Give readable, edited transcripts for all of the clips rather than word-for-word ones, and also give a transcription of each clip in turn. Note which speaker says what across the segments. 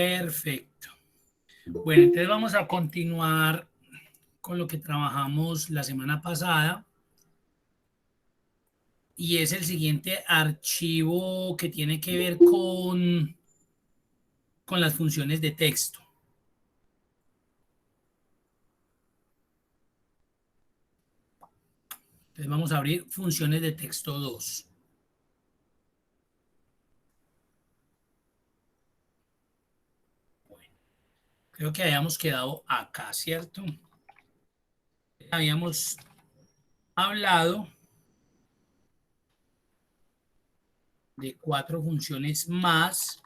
Speaker 1: Perfecto. Bueno, entonces vamos a continuar con lo que trabajamos la semana pasada. Y es el siguiente archivo que tiene que ver con las funciones de texto. Entonces vamos a abrir funciones de texto 2. Bueno, creo que habíamos quedado acá, ¿cierto? Habíamos hablado de 4 funciones más.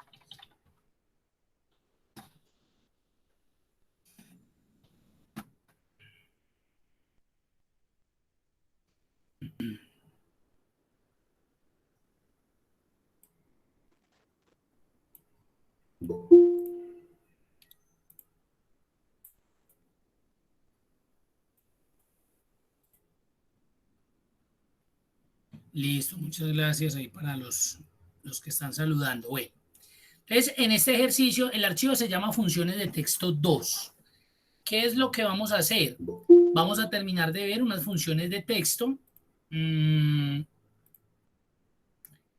Speaker 1: Listo, muchas gracias ahí para los que están saludando. Bueno, entonces en este ejercicio el archivo se llama funciones de texto 2. ¿Qué es lo que vamos a hacer? Vamos a terminar de ver unas funciones de texto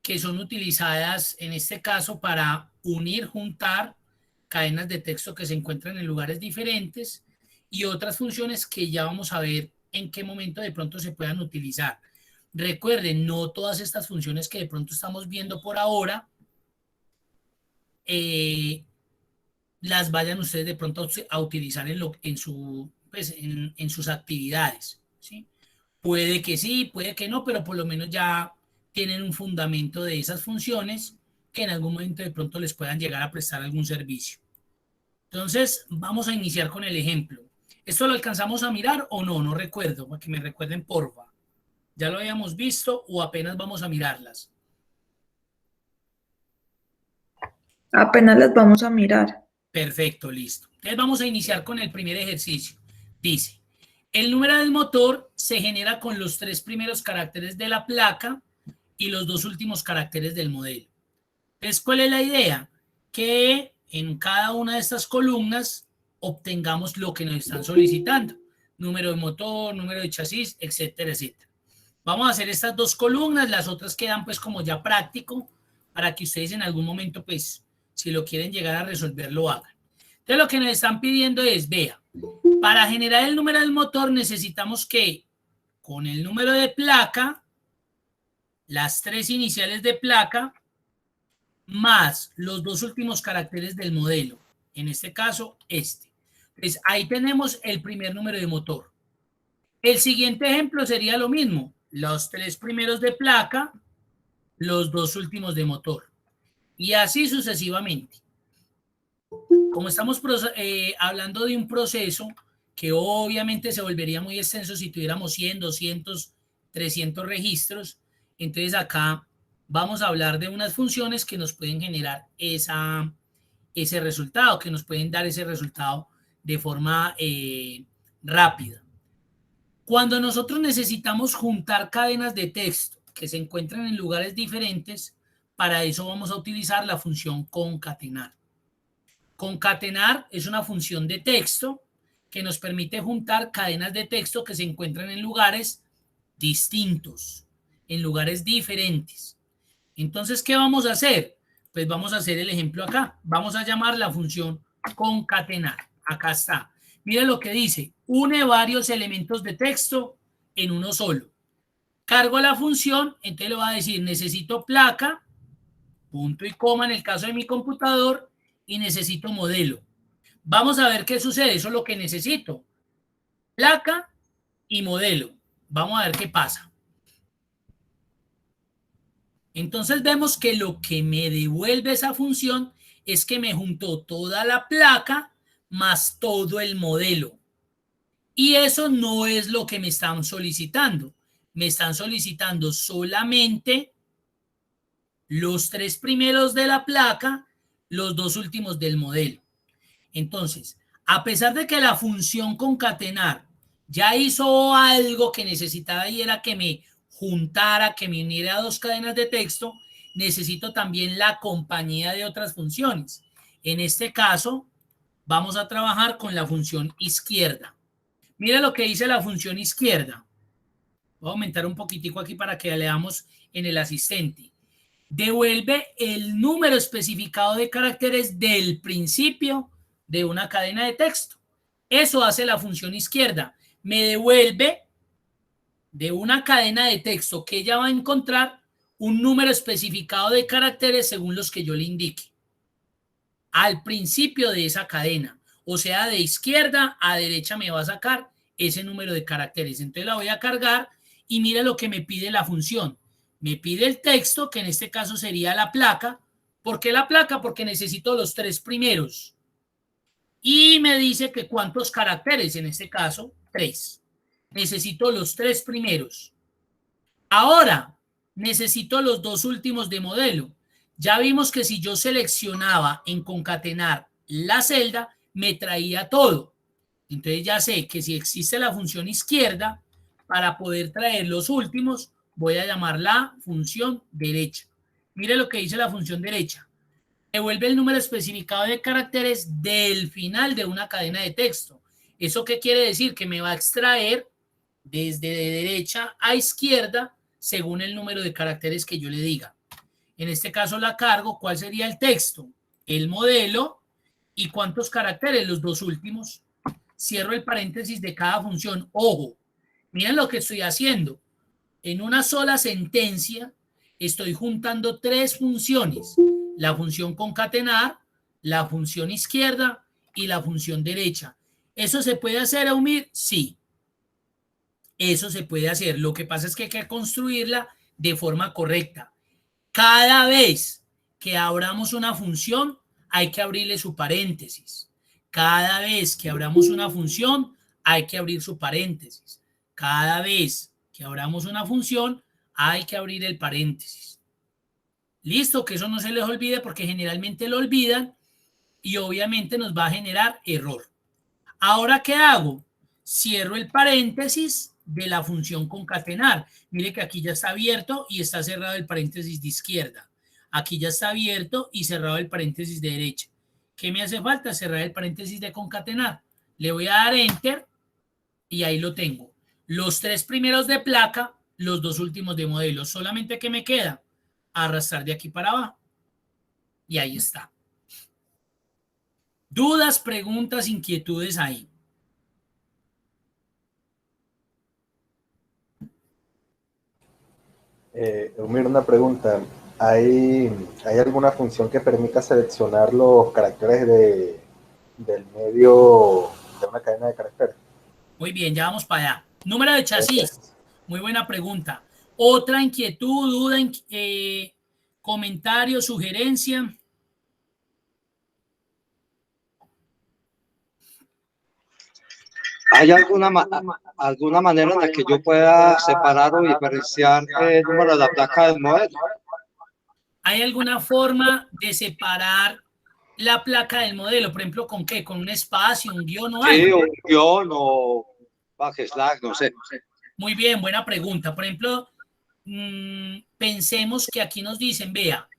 Speaker 1: que son utilizadas en este caso para unir, juntar cadenas de texto que se encuentran en lugares diferentes y otras funciones que ya vamos a ver en qué momento de pronto se puedan utilizar. Recuerden, no todas estas funciones que de pronto estamos viendo por ahora las vayan ustedes de pronto a utilizar en sus actividades, ¿sí? Puede que sí, puede que no, pero por lo menos ya tienen un fundamento de esas funciones que en algún momento de pronto les puedan llegar a prestar algún servicio. Entonces, vamos a iniciar con el ejemplo. ¿Esto lo alcanzamos a mirar o no? No recuerdo, para que me recuerden, porfa. ¿Ya lo habíamos visto o apenas vamos a mirarlas?
Speaker 2: Apenas las vamos a mirar.
Speaker 1: Perfecto, listo. Entonces vamos a iniciar con el primer ejercicio. Dice, el número del motor se genera con los 3 primeros caracteres de la placa y los 2 últimos caracteres del modelo. Entonces, ¿cuál es la idea? Que en cada una de estas columnas obtengamos lo que nos están solicitando. Número de motor, número de chasis, etcétera, etcétera. Vamos a hacer estas 2 columnas, las otras quedan pues como ya práctico para que ustedes en algún momento pues si lo quieren llegar a resolver lo hagan. Entonces lo que nos están pidiendo es, vea, para generar el número del motor necesitamos que con el número de placa, las 3 iniciales de placa, más los 2 últimos caracteres del modelo, en este caso este. Entonces ahí tenemos el primer número de motor. El siguiente ejemplo sería lo mismo, los 3 primeros de placa, los 2 últimos de motor. Y así sucesivamente. Como estamos hablando de un proceso que obviamente se volvería muy extenso si tuviéramos 100, 200, 300 registros, entonces acá vamos a hablar de unas funciones que nos pueden generar ese resultado, que nos pueden dar ese resultado de forma rápida. Cuando nosotros necesitamos juntar cadenas de texto que se encuentran en lugares diferentes, para eso vamos a utilizar la función concatenar. Concatenar es una función de texto que nos permite juntar cadenas de texto que se encuentran en lugares distintos, en lugares diferentes. Entonces, ¿qué vamos a hacer? Pues vamos a hacer el ejemplo acá. Vamos a llamar la función concatenar. Acá está. Mire lo que dice. Une varios elementos de texto en uno solo. Cargo la función, entonces le va a decir, necesito placa, punto y coma en el caso de mi computador, y necesito modelo. Vamos a ver qué sucede. Eso es lo que necesito. Placa y modelo. Vamos a ver qué pasa. Entonces vemos que lo que me devuelve esa función es que me juntó toda la placa más todo el modelo. Y eso no es lo que me están solicitando. Me están solicitando solamente los 3 primeros de la placa, los 2 últimos del modelo. Entonces, a pesar de que la función concatenar ya hizo algo que necesitaba y era que me juntara, que me uniera 2 cadenas de texto, necesito también la compañía de otras funciones. En este caso, vamos a trabajar con la función izquierda. Mira lo que dice la función izquierda. Voy a aumentar un poquitico aquí para que leamos en el asistente. Devuelve el número especificado de caracteres del principio de una cadena de texto. Eso hace la función izquierda. Me devuelve de una cadena de texto que ella va a encontrar un número especificado de caracteres según los que yo le indique. Al principio de esa cadena. O sea, de izquierda a derecha me va a sacar ese número de caracteres. Entonces la voy a cargar y mira lo que me pide la función. Me pide el texto, que en este caso sería la placa. ¿Por qué la placa? Porque necesito los 3 primeros. Y me dice que cuántos caracteres, en este caso, 3. Necesito los 3 primeros. Ahora, necesito los 2 últimos de modelo. Ya vimos que si yo seleccionaba en concatenar la celda, me traía todo. Entonces ya sé que si existe la función izquierda, para poder traer los últimos, voy a llamar la función derecha. Mire lo que dice la función derecha. Devuelve el número especificado de caracteres del final de una cadena de texto. ¿Eso qué quiere decir? Que me va a extraer desde de derecha a izquierda según el número de caracteres que yo le diga. En este caso la cargo. ¿Cuál sería el texto? El modelo. ¿Y cuántos caracteres? Los 2 últimos. Cierro el paréntesis de cada función. Ojo, miren lo que estoy haciendo. En una sola sentencia estoy juntando 3 funciones. La función concatenar, la función izquierda y la función derecha. ¿Eso se puede hacer, Aumir? Sí. Eso se puede hacer. Lo que pasa es que hay que construirla de forma correcta. Cada vez que abramos una función, hay que abrirle su paréntesis. Cada vez que abramos una función, hay que abrir su paréntesis. Cada vez que abramos una función, hay que abrir el paréntesis. Listo, que eso no se les olvide porque generalmente lo olvidan y obviamente nos va a generar error. Ahora, ¿qué hago? Cierro el paréntesis de la función concatenar. Mire que aquí ya está abierto y está cerrado el paréntesis de izquierda. Aquí ya está abierto y cerrado el paréntesis de derecha. ¿Qué me hace falta? Cerrar el paréntesis de concatenar. Le voy a dar enter y ahí lo tengo. Los 3 primeros de placa, los 2 últimos de modelo. Solamente que me queda arrastrar de aquí para abajo. Y ahí está. Dudas, preguntas, inquietudes ahí.
Speaker 3: Mira, una pregunta. ¿Hay alguna función que permita seleccionar los caracteres del medio de una cadena de caracteres?
Speaker 1: Muy bien, ya vamos para allá. Número de chasis. Muy buena pregunta. Otra inquietud, duda, comentario, sugerencia.
Speaker 4: ¿Hay alguna manera en la que yo pueda separar o diferenciar el número de la placa del modelo?
Speaker 1: ¿Hay alguna forma de separar la placa del modelo? Por ejemplo, ¿con qué? ¿Con un espacio, un guión o algo?
Speaker 4: Sí, un guión o backslash, no sé.
Speaker 1: Muy bien, buena pregunta. Por ejemplo, pensemos que aquí nos dicen, vea,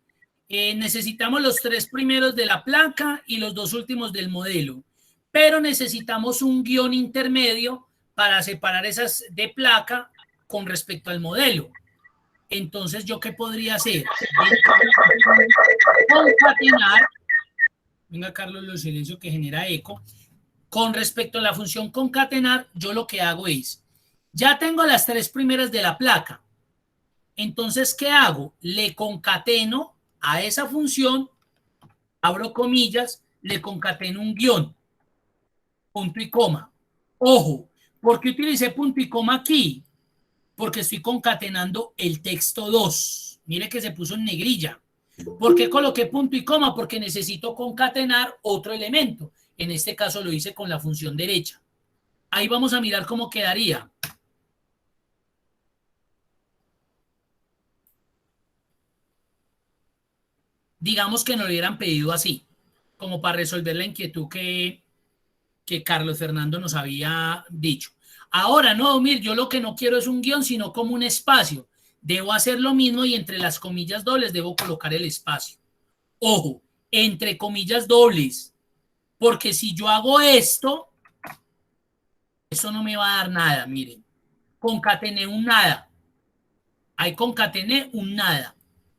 Speaker 1: necesitamos los 3 primeros de la placa y los 2 últimos del modelo, pero necesitamos un guión intermedio para separar esas de placa con respecto al modelo. Entonces, ¿yo qué podría hacer? Concatenar. Venga, Carlos, lo silencio que genera eco. Con respecto a la función concatenar, yo lo que hago es, ya tengo las 3 primeras de la placa. Entonces, ¿qué hago? Le concateno a esa función, abro comillas, le concateno un guión, punto y coma. Ojo, ¿por qué utilicé punto y coma aquí? Porque estoy concatenando el texto 2. Mire que se puso en negrilla. ¿Por qué coloqué punto y coma? Porque necesito concatenar otro elemento. En este caso lo hice con la función derecha. Ahí vamos a mirar cómo quedaría. Digamos que nos lo hubieran pedido así, como para resolver la inquietud que Carlos Fernando nos había dicho. Ahora, no, Mir, yo lo que no quiero es un guión, sino como un espacio. Debo hacer lo mismo y entre las comillas dobles debo colocar el espacio. Ojo, entre comillas dobles, porque si yo hago esto, eso no me va a dar nada, miren. Concatené un nada. Ahí concatené un nada.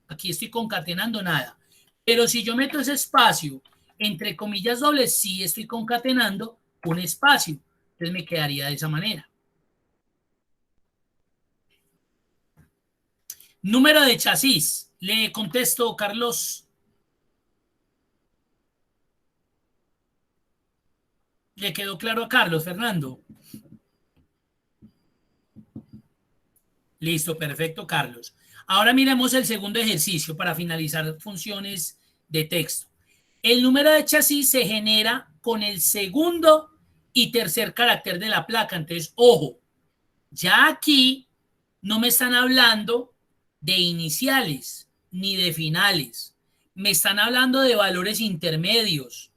Speaker 1: Aquí estoy concatenando nada. Pero si yo meto ese espacio entre comillas dobles, sí estoy concatenando un espacio. Entonces me quedaría de esa manera. Número de chasis. Le contesto, Carlos. ¿Le quedó claro a Carlos, Fernando? Listo, perfecto, Carlos. Ahora miremos el segundo ejercicio para finalizar funciones de texto. El número de chasis se genera con el segundo y tercer carácter de la placa. Entonces, ojo, ya aquí no me están hablando de iniciales ni de finales. Me están hablando de valores intermedios.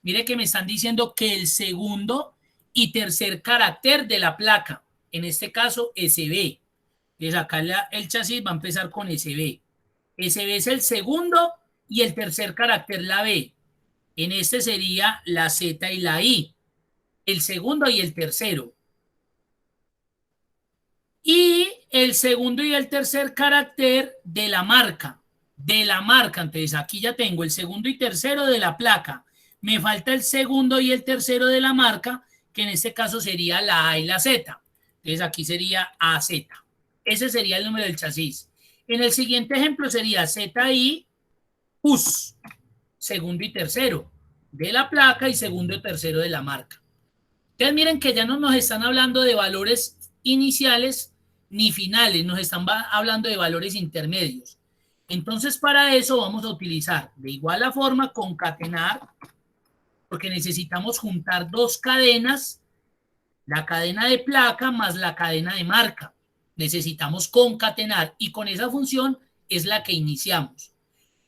Speaker 1: Mire que me están diciendo que el segundo y tercer carácter de la placa, en este caso SB. Entonces acá el chasis va a empezar con SB. SB es el segundo y el tercer carácter la B. En este sería la Z y la I. El segundo y el tercero. Y el segundo y el tercer carácter de la marca. De la marca. Entonces aquí ya tengo el segundo y tercero de la placa. Me falta el segundo y el tercero de la marca, que en este caso sería la A y la Z. Entonces aquí sería AZ. Ese sería el número del chasis. En el siguiente ejemplo sería ZI US, segundo y tercero de la placa y segundo y tercero de la marca. Entonces miren que ya no nos están hablando de valores iniciales ni finales, nos están hablando de valores intermedios. Entonces para eso vamos a utilizar de igual forma concatenar, porque necesitamos juntar dos cadenas, la cadena de placa más la cadena de marca. Necesitamos concatenar y con esa función es la que iniciamos.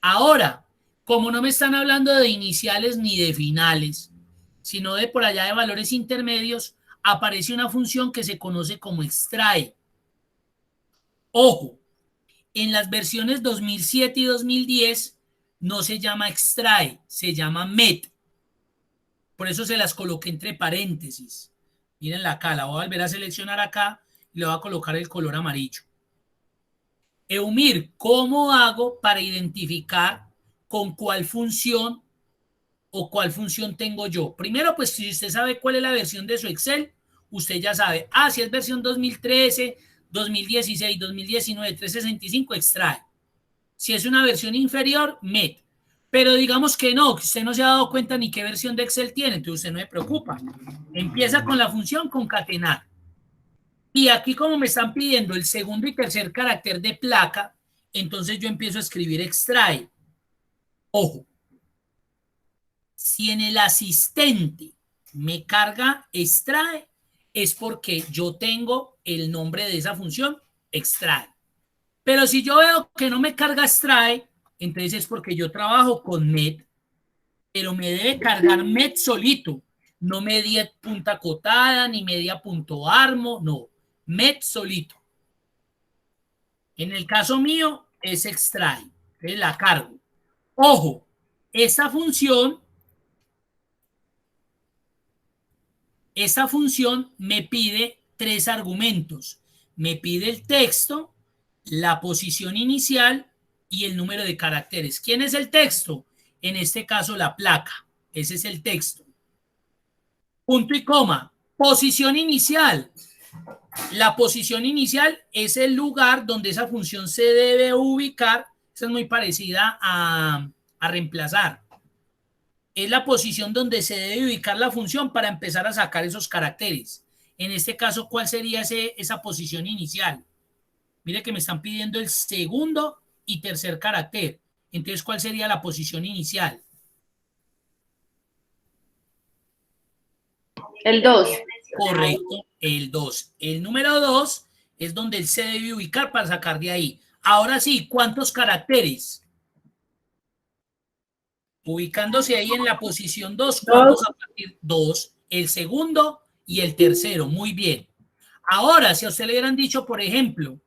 Speaker 1: Ahora, como no me están hablando de iniciales ni de finales, sino de por allá de valores intermedios, aparece una función que se conoce como extrae. Ojo, en las versiones 2007 y 2010 no se llama extrae, se llama met. Por eso se las coloqué entre paréntesis. Mírenla acá, la voy a volver a seleccionar acá y le voy a colocar el color amarillo. Eumir, ¿cómo hago para identificar con cuál función o cuál función tengo yo? Primero, pues si usted sabe cuál es la versión de su Excel, usted ya sabe, si es versión 2013, 2016, 2019, 365, extrae. Si es una versión inferior, met. Pero digamos que no, que usted no se ha dado cuenta ni qué versión de Excel tiene, entonces usted no se preocupa. Empieza con la función concatenar. Y aquí como me están pidiendo el segundo y tercer carácter de placa, entonces yo empiezo a escribir extrae. Ojo, si en el asistente me carga extrae, es porque yo tengo el nombre de esa función, extrae. Pero si yo veo que no me carga extrae, entonces es porque yo trabajo con met, pero me debe cargar met solito, no media punta cotada, ni media punto armo, no, met solito. En el caso mío es extrae, entonces la cargo. Ojo, esta función me pide tres argumentos. Me pide el texto, la posición inicial y el número de caracteres. ¿Quién es el texto? En este caso la placa. Ese es el texto. Punto y coma. Posición inicial. La posición inicial es el lugar donde esa función se debe ubicar. Esa es muy parecida a reemplazar. Es la posición donde se debe ubicar la función para empezar a sacar esos caracteres. En este caso, ¿cuál sería esa posición inicial? Mire que me están pidiendo el segundo y tercer carácter. Entonces, ¿cuál sería la posición inicial?
Speaker 2: El 2.
Speaker 1: Correcto, el 2. El número 2 es donde él se debe ubicar para sacar de ahí. Ahora sí, ¿cuántos caracteres? Ubicándose ahí en la posición 2, ¿cuántos a partir? 2, el segundo y el tercero. Muy bien. Ahora, si a usted le hubieran dicho, por ejemplo,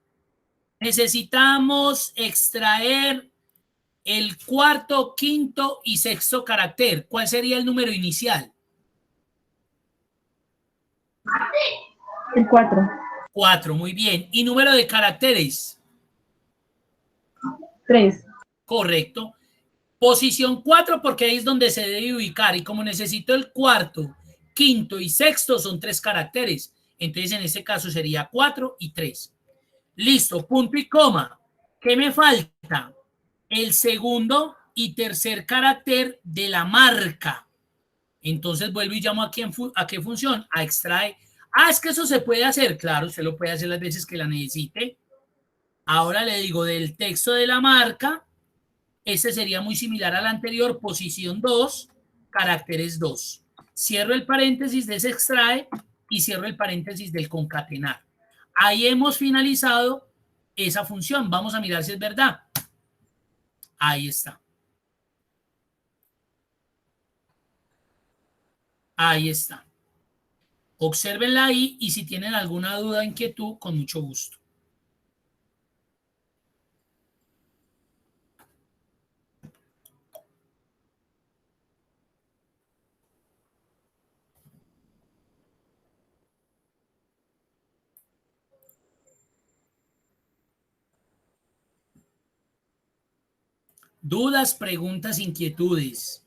Speaker 1: necesitamos extraer el cuarto, quinto y sexto carácter. ¿Cuál sería el número inicial?
Speaker 2: El 4.
Speaker 1: 4, muy bien. ¿Y número de caracteres?
Speaker 2: 3.
Speaker 1: Correcto. Posición 4 porque ahí es donde se debe ubicar. Y como necesito el cuarto, quinto y sexto, son 3 caracteres. Entonces, en este caso sería 4 y 3. Listo, punto y coma. ¿Qué me falta? El segundo y tercer carácter de la marca. Entonces vuelvo y llamo aquí a qué función, a extrae. Ah, es que eso se puede hacer. Claro, usted lo puede hacer las veces que la necesite. Ahora le digo del texto de la marca. Este sería muy similar al anterior, posición 2, caracteres 2. Cierro el paréntesis de ese extrae y cierro el paréntesis del concatenar. Ahí hemos finalizado esa función. Vamos a mirar si es verdad. Ahí está. Ahí está. Obsérvenla ahí y si tienen alguna duda o inquietud, con mucho gusto. Dudas, preguntas, inquietudes.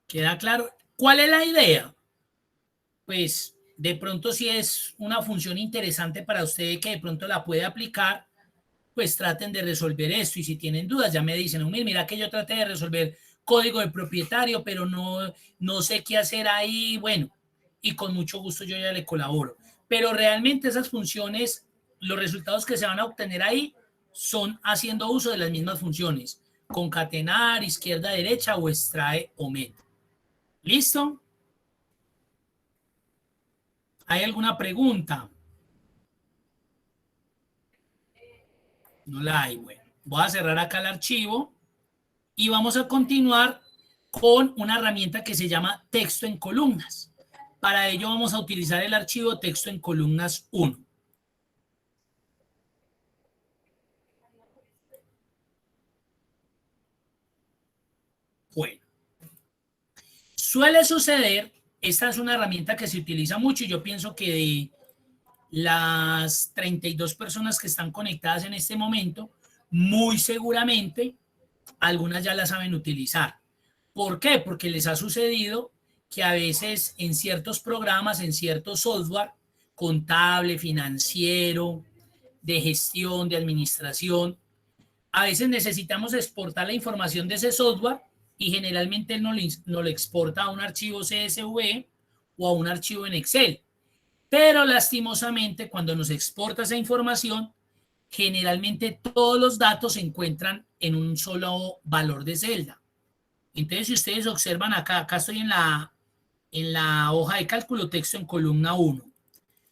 Speaker 1: ¿Queda claro? ¿Cuál es la idea? Pues de pronto si es una función interesante para ustedes que de pronto la puede aplicar, pues traten de resolver esto. Y si tienen dudas, ya me dicen, mira que yo traté de resolver código de propietario, pero no sé qué hacer ahí. Bueno, y con mucho gusto yo ya le colaboro. Pero realmente esas funciones, los resultados que se van a obtener ahí son haciendo uso de las mismas funciones. Concatenar, izquierda, derecha o extrae o mete. ¿Listo? ¿Hay alguna pregunta? No la hay. Bueno, voy a cerrar acá el archivo y vamos a continuar con una herramienta que se llama texto en columnas. Para ello vamos a utilizar el archivo texto en columnas 1. Bueno, suele suceder, esta es una herramienta que se utiliza mucho y yo pienso que de las 32 personas que están conectadas en este momento, muy seguramente algunas ya la saben utilizar. ¿Por qué? Porque les ha sucedido que a veces en ciertos programas, en ciertos software, contable, financiero, de gestión, de administración, a veces necesitamos exportar la información de ese software y generalmente él nos lo exporta a un archivo CSV o a un archivo en Excel. Pero lastimosamente cuando nos exporta esa información, generalmente todos los datos se encuentran en un solo valor de celda. Entonces, si ustedes observan acá estoy en la hoja de cálculo texto en columna 1.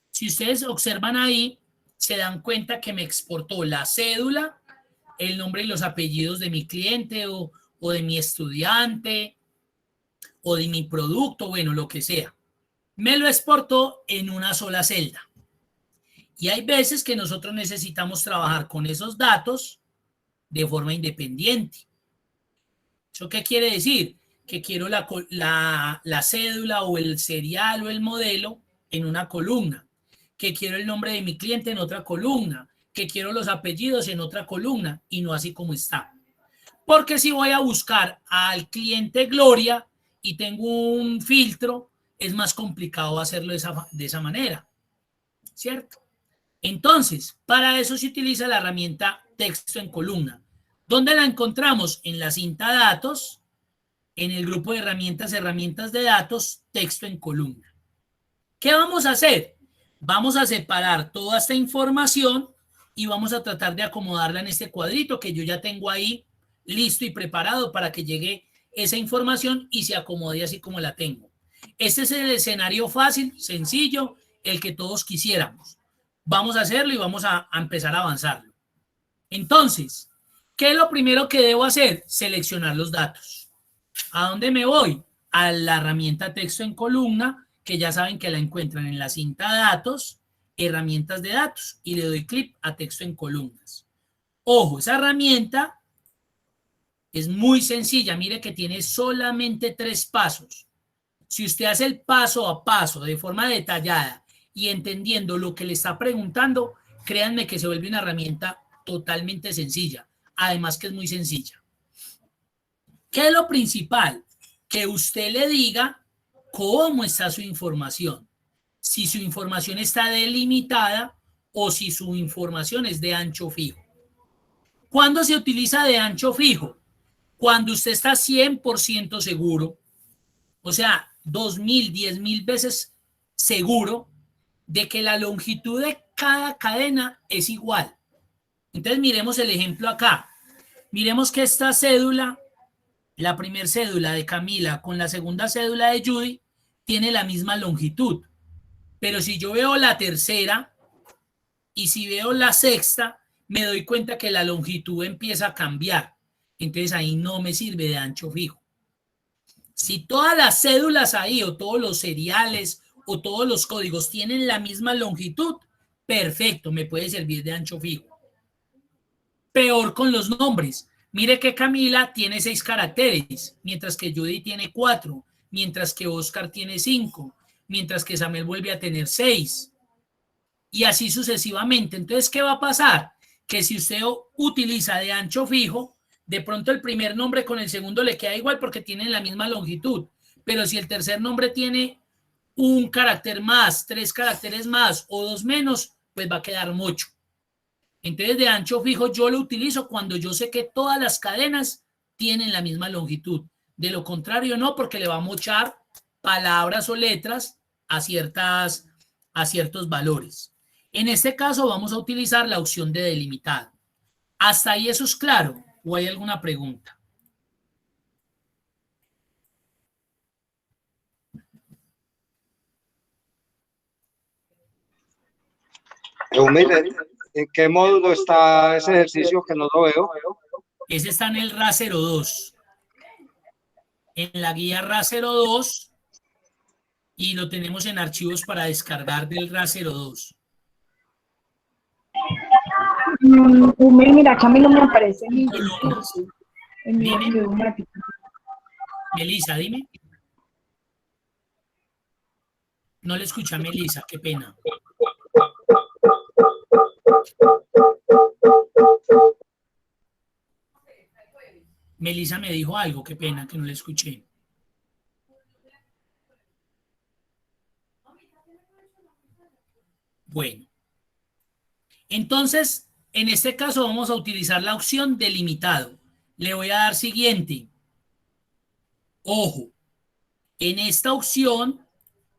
Speaker 1: Si ustedes observan ahí, se dan cuenta que me exportó la cédula, el nombre y los apellidos de mi cliente o de mi estudiante o de mi producto, bueno, lo que sea. Me lo exportó en una sola celda. Y hay veces que nosotros necesitamos trabajar con esos datos de forma independiente. ¿Eso qué quiere decir? Que quiero la cédula o el serial o el modelo en una columna, que quiero el nombre de mi cliente en otra columna, que quiero los apellidos en otra columna y no así como está. Porque si voy a buscar al cliente Gloria y tengo un filtro, es más complicado hacerlo de esa manera, ¿cierto? Entonces, para eso se utiliza la herramienta texto en columna. ¿Dónde la encontramos? En la cinta datos, en el grupo de herramientas de datos, texto en columna. ¿Qué vamos a hacer? Vamos a separar toda esta información y vamos a tratar de acomodarla en este cuadrito que yo ya tengo ahí listo y preparado para que llegue esa información y se acomode así como la tengo. Este es el escenario fácil, sencillo, el que todos quisiéramos. Vamos a hacerlo y vamos a empezar a avanzarlo. Entonces, ¿qué es lo primero que debo hacer? Seleccionar los datos. ¿A dónde me voy? a la herramienta texto en columna, que ya saben que la encuentran en la cinta datos, herramientas de datos, y le doy clic a texto en columnas. Ojo, esa herramienta es muy sencilla, mire que tiene solamente 3 pasos. Si usted hace el paso a paso de forma detallada y entendiendo lo que le está preguntando, créanme que se vuelve una herramienta totalmente sencilla, además que es muy sencilla. ¿Qué es lo principal? Que usted le diga cómo está su información, si su información está delimitada o si su información es de ancho fijo. ¿Cuándo se utiliza de ancho fijo? Cuando usted está 100% seguro, o sea, 2.000, 10.000 veces seguro de que la longitud de cada cadena es igual. Entonces miremos el ejemplo acá. Miremos que esta cédula, la primera cédula de Camila con la segunda cédula de Judy, tiene la misma longitud. Pero si yo veo la tercera y si veo la sexta, me doy cuenta que la longitud empieza a cambiar. Entonces ahí no me sirve de ancho fijo. Si todas las cédulas ahí o todos los seriales o todos los códigos tienen la misma longitud, perfecto, me puede servir de ancho fijo. Peor con los nombres. Mire que Camila tiene 6 caracteres, mientras que Judy tiene 4, mientras que Oscar tiene 5, mientras que Samuel vuelve a tener 6. Y así sucesivamente. Entonces, ¿qué va a pasar? Que si usted utiliza de ancho fijo, de pronto el primer nombre con el segundo le queda igual porque tienen la misma longitud. Pero si el tercer nombre tiene un carácter más, 3 caracteres más o 2 menos, pues va a quedar mucho. Entonces, de ancho fijo yo lo utilizo cuando yo sé que todas las cadenas tienen la misma longitud. De lo contrario, no, porque le va a mochar palabras o letras a ciertos valores. En este caso, vamos a utilizar la opción de delimitado. ¿Hasta ahí eso es claro? ¿O hay alguna pregunta?
Speaker 4: Mire, ¿en qué módulo está ese ejercicio que no lo veo?
Speaker 1: Ese está en el RA 02. En la guía RA 02 y lo tenemos en archivos para descargar del RA 02.
Speaker 2: Mira, acá a mí no me aparece ningún curso en mi neumática.
Speaker 1: Melissa, dime. No le escuché a Melissa, qué pena. Melissa me dijo algo, qué pena que no le escuché. Bueno, entonces, en este caso vamos a utilizar la opción delimitado. Le voy a dar siguiente. Ojo, en esta opción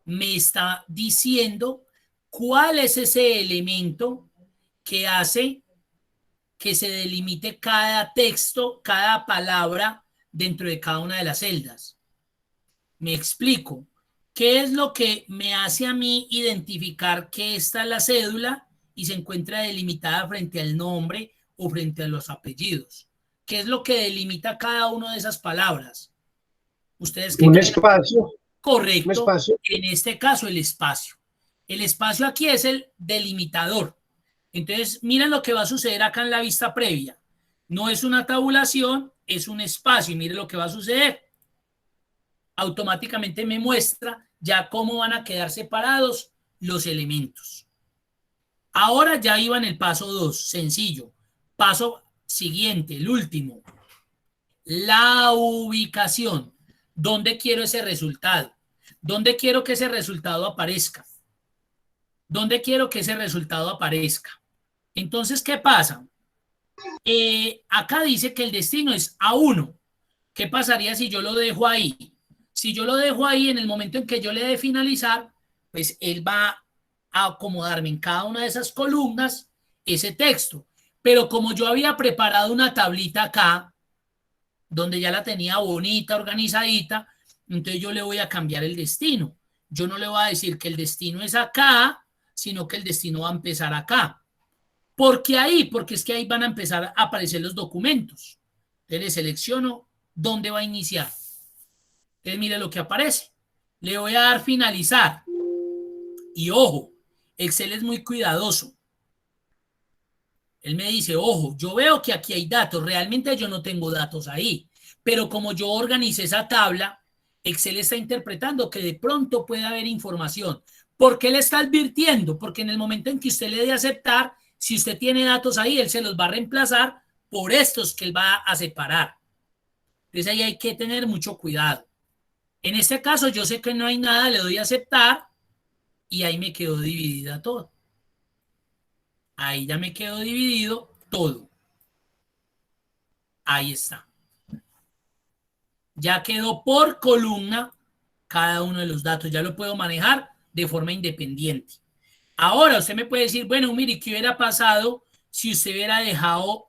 Speaker 1: me está diciendo cuál es ese elemento que hace que se delimite cada texto, cada palabra dentro de cada una de las celdas. Me explico. ¿Qué es lo que me hace a mí identificar que esta es la cédula y se encuentra delimitada frente al nombre o frente a los apellidos? ¿Qué es lo que delimita cada una de esas palabras? ¿Ustedes qué
Speaker 5: Un
Speaker 1: creen?
Speaker 5: espacio.
Speaker 1: Correcto.
Speaker 5: Un espacio.
Speaker 1: En este caso, el espacio. El espacio aquí es el delimitador. Entonces, miren lo que va a suceder acá en la vista previa. No es una tabulación, es un espacio. Y miren lo que va a suceder. Automáticamente me muestra ya cómo van a quedar separados los elementos. Ahora ya iba en el paso 2, sencillo. Paso siguiente, el último. La ubicación. ¿Dónde quiero ese resultado? ¿Dónde quiero que ese resultado aparezca? ¿Dónde quiero que ese resultado aparezca? Entonces, ¿qué pasa? Acá dice que el destino es A1. ¿Qué pasaría si yo lo dejo ahí? Si yo lo dejo ahí, en el momento en que yo le dé finalizar, pues él va a acomodarme en cada una de esas columnas ese texto. Pero como yo había preparado una tablita acá, donde ya la tenía bonita, organizadita, entonces yo le voy a cambiar el destino. Yo no le voy a decir que el destino es acá, sino que el destino va a empezar acá. ¿Por qué ahí? Porque es que ahí van a empezar a aparecer los documentos. Entonces le selecciono dónde va a iniciar. Entonces, mire lo que aparece. Le voy a dar finalizar. Y ojo, Excel es muy cuidadoso. Él me dice, ojo, yo veo que aquí hay datos. Realmente yo no tengo datos ahí. Pero como yo organicé esa tabla, Excel está interpretando que de pronto puede haber información. ¿Por qué le está advirtiendo? Porque en el momento en que usted le dé aceptar, si usted tiene datos ahí, él se los va a reemplazar por estos que él va a separar. Entonces ahí hay que tener mucho cuidado. En este caso yo sé que no hay nada, le doy a aceptar y ahí me quedó dividida todo. Ahí ya me quedó dividido todo. Ahí está. Ya quedó por columna cada uno de los datos. Ya lo puedo manejar de forma independiente. Ahora usted me puede decir, bueno, mire, ¿qué hubiera pasado si usted hubiera dejado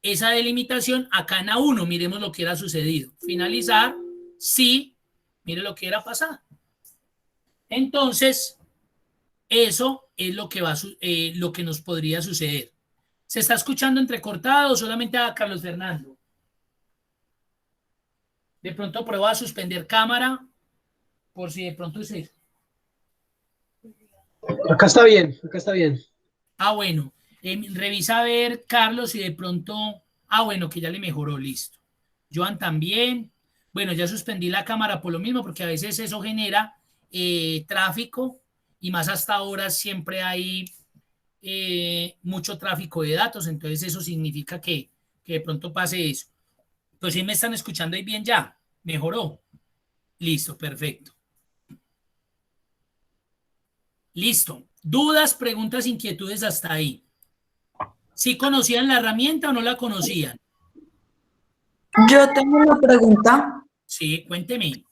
Speaker 1: esa delimitación acá en A1? Miremos lo que hubiera sucedido. Finalizar, sí, mire lo que hubiera pasado. Entonces, eso es lo que, lo que nos podría suceder. ¿Se está escuchando entrecortado? Solamente a Carlos Fernando. De pronto prueba a suspender cámara por si de pronto se...
Speaker 5: Acá está bien, acá está bien.
Speaker 1: Ah, bueno. Revisa a ver, Carlos, si de pronto... Ah, bueno, que ya le mejoró, listo. Joan también. Bueno, ya suspendí la cámara por lo mismo, porque a veces eso genera tráfico y más hasta ahora siempre hay mucho tráfico de datos, entonces eso significa que de pronto pase eso. Pues sí me están escuchando ahí bien ya. ¿Mejoró? Listo, perfecto. Listo. ¿Dudas, preguntas, inquietudes hasta ahí? ¿Sí conocían la herramienta o no la conocían?
Speaker 6: Yo tengo una pregunta.
Speaker 1: Sí, cuénteme.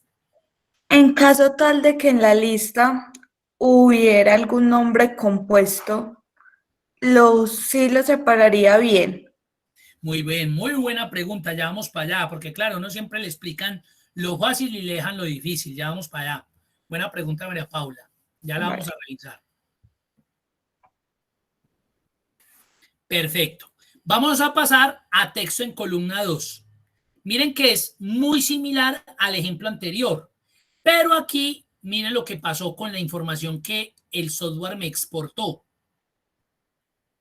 Speaker 6: En caso tal de que en la lista hubiera algún nombre compuesto, sí lo separaría bien.
Speaker 1: Muy bien, muy buena pregunta. Ya vamos para allá, porque claro, no siempre le explican lo fácil y le dejan lo difícil. Ya vamos para allá. Buena pregunta, María Paula. Ya la vamos a revisar. Perfecto. Vamos a pasar a texto en columna 2. Miren que es muy similar al ejemplo anterior, pero aquí miren lo que pasó con la información que el software me exportó.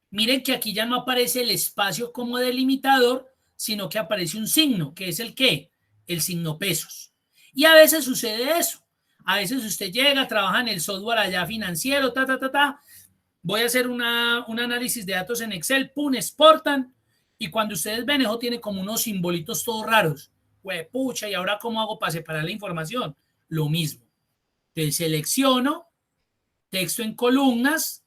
Speaker 1: Miren que aquí ya no aparece el espacio como delimitador, sino que aparece un signo, que es el ¿qué? El signo pesos. Y a veces sucede eso. A veces usted llega, trabaja en el software allá financiero, voy a hacer un análisis de datos en Excel, pum, exportan, y cuando ustedes ven, eso tiene como unos simbolitos todos raros. Pucha, ¿y ahora cómo hago para separar la información? Lo mismo. Entonces selecciono, texto en columnas,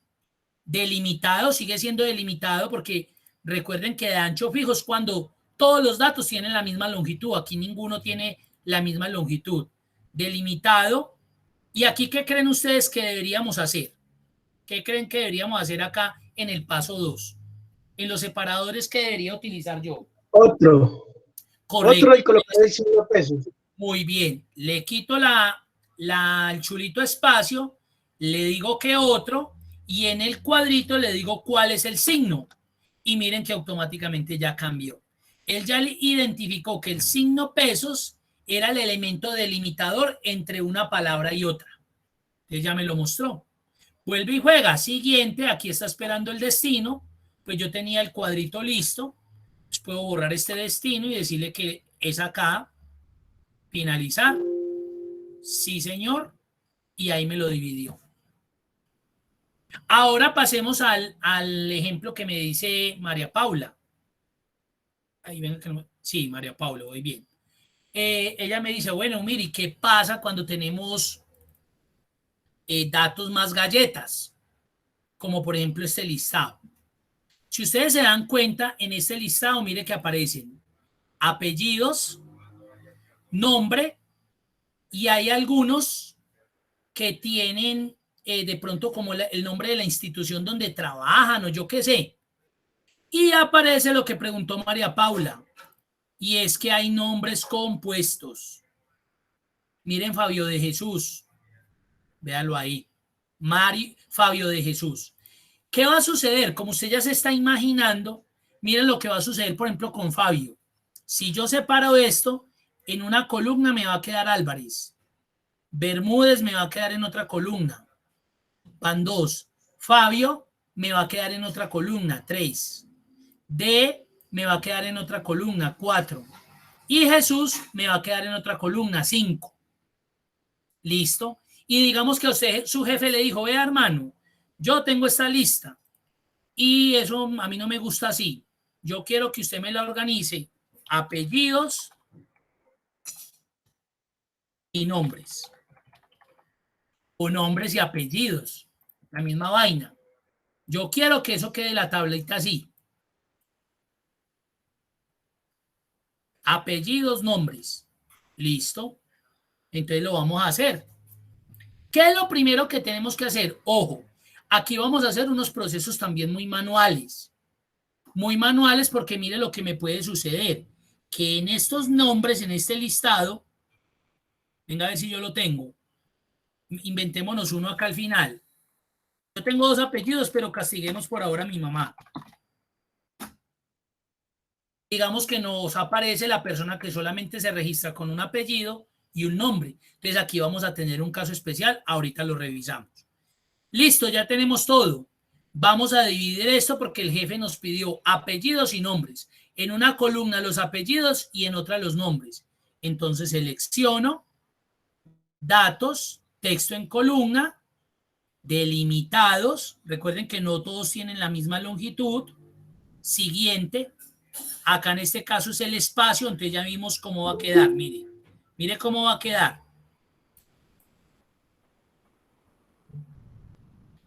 Speaker 1: delimitado, sigue siendo delimitado porque recuerden que de ancho fijo es cuando todos los datos tienen la misma longitud. Aquí ninguno tiene la misma longitud. Delimitado. ¿Y aquí qué creen ustedes que deberíamos hacer? ¿Qué creen que deberíamos hacer acá en el paso 2? En los separadores que debería utilizar yo.
Speaker 5: Otro.
Speaker 1: Correcto.
Speaker 5: Otro y colocar el signo de pesos.
Speaker 1: Muy bien. Le quito el chulito espacio, le digo que otro y en el cuadrito le digo cuál es el signo. Y miren que automáticamente ya cambió. Él ya identificó que el signo pesos era el elemento delimitador entre una palabra y otra. Entonces ya me lo mostró. Vuelve y juega. Siguiente, aquí está esperando el destino. Pues yo tenía el cuadrito listo. Pues puedo borrar este destino y decirle que es acá. Finalizar. Sí, señor. Y ahí me lo dividió. Ahora pasemos al ejemplo que me dice María Paula. Ahí ven que no, sí, María Paula, voy bien. Ella me dice, bueno, mire, ¿qué pasa cuando tenemos datos más galletas? Como por ejemplo este listado. Si ustedes se dan cuenta, en este listado, mire que aparecen apellidos, nombre, y hay algunos que tienen de pronto como el nombre de la institución donde trabajan o yo qué sé. Y aparece lo que preguntó María Paula, y es que hay nombres compuestos. Miren Fabio de Jesús, véalo ahí, Fabio de Jesús. ¿Qué va a suceder? Como usted ya se está imaginando, miren lo que va a suceder, por ejemplo, con Fabio. Si yo separo esto, En una columna me va a quedar Álvarez. Bermúdez me va a quedar en otra columna. Van 2. Fabio me va a quedar en otra columna. 3. D me va a quedar en otra columna. 4. Y Jesús me va a quedar en otra columna. 5. Listo. Y digamos que a usted, su jefe le dijo, vea hermano, yo tengo esta lista y eso a mí no me gusta así. Yo quiero que usted me la organice. Apellidos y nombres. O nombres y apellidos. La misma vaina. Yo quiero que eso quede la tablita así. Apellidos, nombres. Listo. Entonces lo vamos a hacer. ¿Qué es lo primero que tenemos que hacer? Ojo, aquí vamos a hacer unos procesos también muy manuales. Muy manuales porque mire lo que me puede suceder. Que en estos nombres, en este listado, venga a ver si yo lo tengo. Inventémonos uno acá al final. Yo tengo 2 apellidos, pero castiguemos por ahora a mi mamá. Digamos que nos aparece la persona que solamente se registra con un apellido y un nombre. Entonces aquí vamos a tener un caso especial. Ahorita lo revisamos. Listo, ya tenemos todo. Vamos a dividir esto porque el jefe nos pidió apellidos y nombres. En una columna los apellidos y en otra los nombres. Entonces selecciono datos, texto en columna, delimitados. Recuerden que no todos tienen la misma longitud. Siguiente. Acá en este caso es el espacio, entonces ya vimos cómo va a quedar. Mire, mire cómo va a quedar.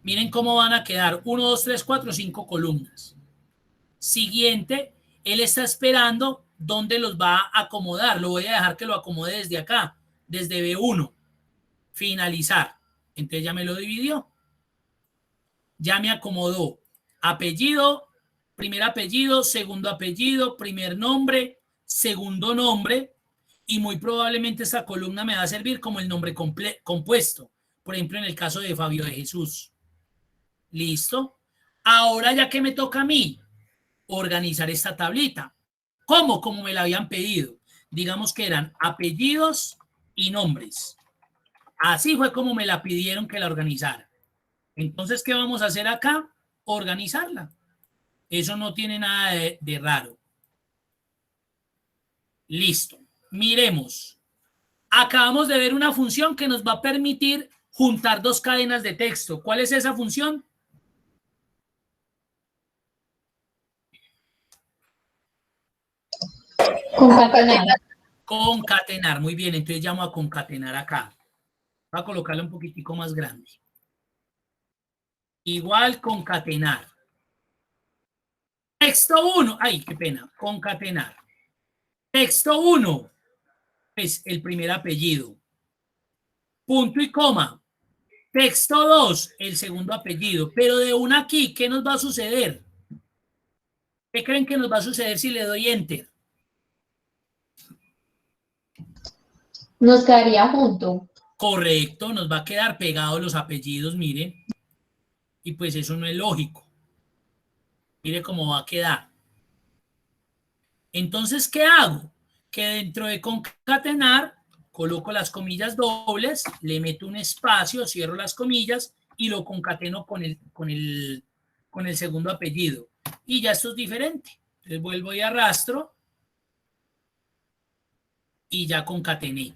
Speaker 1: Miren cómo van a quedar 1, 2, 3, 4, 5 columnas. Siguiente, él está esperando dónde los va a acomodar. Lo voy a dejar que lo acomode desde acá, desde B1. Finalizar. Entonces ya me lo dividió. Ya me acomodó apellido, primer apellido, segundo apellido, primer nombre, segundo nombre. Y muy probablemente esta columna me va a servir como el nombre compuesto. Por ejemplo, en el caso de Fabio de Jesús. Listo. Ahora ya que me toca a mí organizar esta tablita. ¿Cómo? Como me la habían pedido. Digamos que eran apellidos y nombres. Así fue como me la pidieron que la organizara. Entonces, ¿qué vamos a hacer acá? Organizarla. Eso no tiene nada de raro. Listo. Miremos. Acabamos de ver una función que nos va a permitir juntar 2 cadenas de texto. ¿Cuál es esa función?
Speaker 2: Concatenar.
Speaker 1: Concatenar. Muy bien, entonces llamo a concatenar acá. Voy a colocarle un poquitico más grande. Igual concatenar. Texto 1. Ay, qué pena. Concatenar. Texto 1. Es el primer apellido. Punto y coma. Texto 2. El segundo apellido. Pero de una aquí, ¿qué nos va a suceder? ¿Qué creen que nos va a suceder si le doy enter?
Speaker 2: Nos quedaría junto.
Speaker 1: Correcto, nos va a quedar pegados los apellidos, miren. Y pues eso no es lógico. Mire cómo va a quedar. Entonces, ¿qué hago? Que dentro de concatenar, coloco las comillas dobles, le meto un espacio, cierro las comillas y lo concateno con el segundo apellido. Y ya esto es diferente. Entonces vuelvo y arrastro y ya concatené.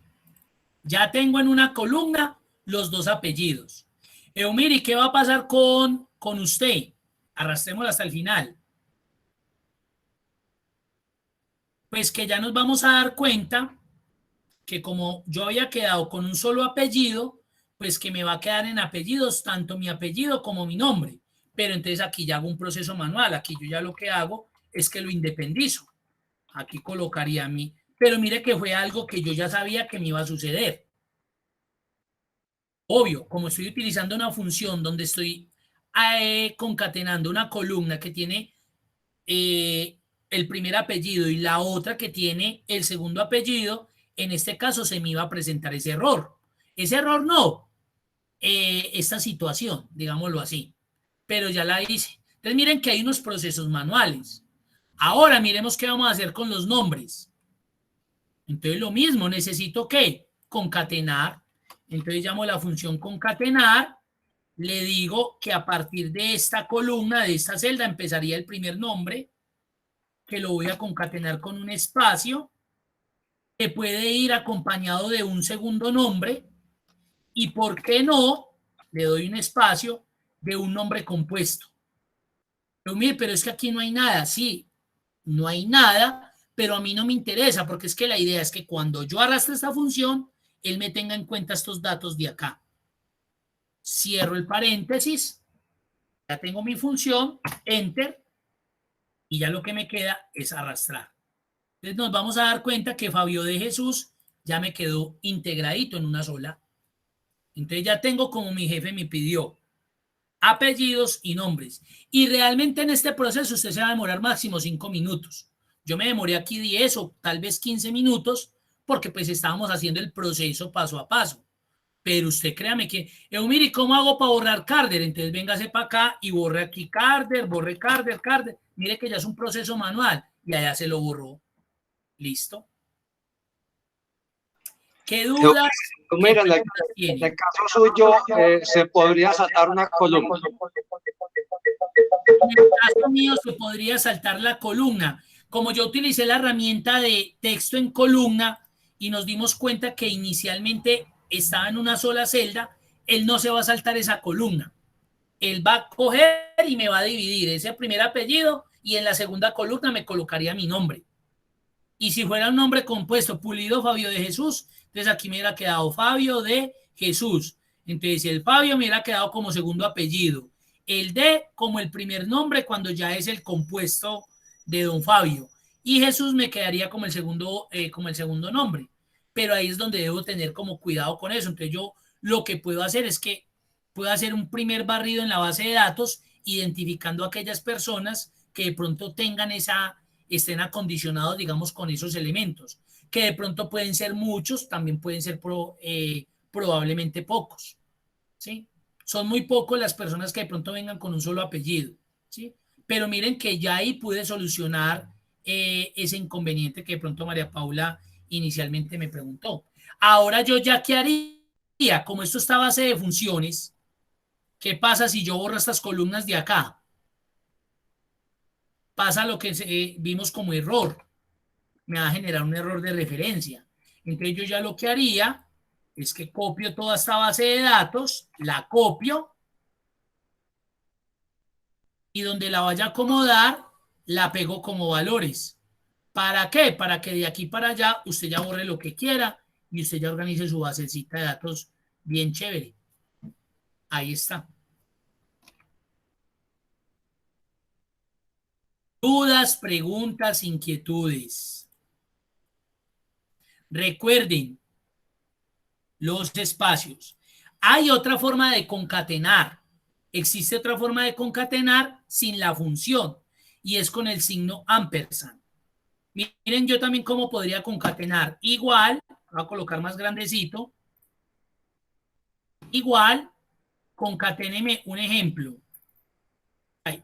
Speaker 1: Ya tengo en una columna los 2 apellidos. Eumiri, ¿qué va a pasar con usted? Arrastremos hasta el final. Pues que ya nos vamos a dar cuenta que como yo había quedado con un solo apellido, pues que me va a quedar en apellidos tanto mi apellido como mi nombre. Pero entonces aquí ya hago un proceso manual. Aquí yo ya lo que hago es que lo independizo. Aquí colocaría mi... Pero mire que fue algo que yo ya sabía que me iba a suceder. Obvio, como estoy utilizando una función donde estoy concatenando una columna que tiene el primer apellido y la otra que tiene el segundo apellido, en este caso se me iba a presentar ese error. Ese error no, esta situación, digámoslo así, pero ya la hice. Entonces miren que hay unos procesos manuales. Ahora miremos qué vamos a hacer con los nombres. Entonces lo mismo, necesito ¿qué? Concatenar. Entonces llamo la función concatenar, le digo que a partir de esta columna, de esta celda, empezaría el primer nombre, que lo voy a concatenar con un espacio, que puede ir acompañado de un segundo nombre, y por qué no, le doy un espacio de un nombre compuesto. Pero mire, pero es que aquí no hay nada, sí, no hay nada, pero a mí no me interesa, porque es que la idea es que cuando yo arrastre esta función, él me tenga en cuenta estos datos de acá. Cierro el paréntesis, ya tengo mi función, enter, y ya lo que me queda es arrastrar. Entonces nos vamos a dar cuenta que Fabio de Jesús ya me quedó integradito en una sola. Entonces ya tengo como mi jefe me pidió apellidos y nombres. Y realmente en este proceso usted se va a demorar máximo 5 minutos. Yo me demoré aquí 10 o tal vez 15 minutos porque pues estábamos haciendo el proceso paso a paso. Pero usted créame que, mire, ¿cómo hago para borrar Carder? Entonces véngase para acá y borre aquí Carder, borre Carder, Carder. Mire que ya es un proceso manual y allá se lo borró. Listo. ¿Qué dudas?
Speaker 4: Mira, en el caso suyo, se podría saltar una columna.
Speaker 1: En el caso mío se podría saltar la columna. Como yo utilicé la herramienta de texto en columna y nos dimos cuenta que inicialmente estaba en una sola celda, él no se va a saltar esa columna. Él va a coger y me va a dividir ese primer apellido y en la segunda columna me colocaría mi nombre. Y si fuera un nombre compuesto, Pulido Fabio de Jesús, entonces aquí me hubiera quedado Fabio de Jesús. Entonces el Fabio me hubiera quedado como segundo apellido. El de como el primer nombre cuando ya es el compuesto de don Fabio. Y Jesús me quedaría como el segundo nombre. Pero ahí es donde debo tener como cuidado con eso. Entonces yo lo que puedo hacer es que puedo hacer un primer barrido en la base de datos identificando a aquellas personas que de pronto tengan estén acondicionados, digamos, con esos elementos, que de pronto pueden ser muchos, también pueden ser probablemente pocos, ¿sí? Son muy pocos las personas que de pronto vengan con un solo apellido, ¿sí? Pero miren que ya ahí pude solucionar ese inconveniente que de pronto María Paula inicialmente me preguntó. Ahora yo ya qué haría, como esto está a base de funciones, ¿qué pasa si yo borro estas columnas de acá? Pasa lo que vimos como error, me va a generar un error de referencia. Entonces yo ya lo que haría es que copio toda esta base de datos, la copio y donde la vaya a acomodar, la pego como valores. ¿Para qué? Para que de aquí para allá usted ya borre lo que quiera y usted ya organice su basecita de datos bien chévere. Ahí está. Dudas, preguntas, inquietudes. Recuerden los espacios. Hay otra forma de concatenar. Existe otra forma de concatenar sin la función y es con el signo ampersand. Miren yo también cómo podría concatenar. Igual, voy a colocar más grandecito. Igual, concaténeme un ejemplo. Ay.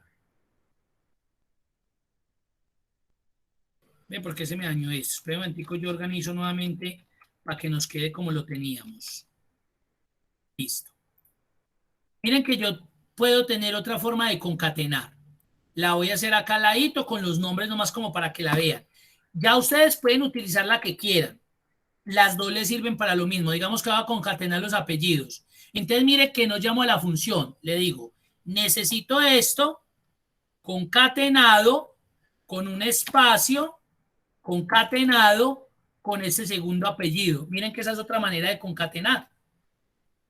Speaker 1: ¿Ve por qué se me dañó esto? Espera un momentico, yo organizo nuevamente para que nos quede como lo teníamos. Listo. Miren que yo puedo tener otra forma de concatenar. La voy a hacer acá al ladito con los nombres nomás como para que la vean. Ya ustedes pueden utilizar la que quieran. Las dos les sirven para lo mismo. Digamos que va a concatenar los apellidos. Entonces mire que no llamo a la función. Le digo, necesito esto concatenado con un espacio concatenado con ese segundo apellido. Miren que esa es otra manera de concatenar.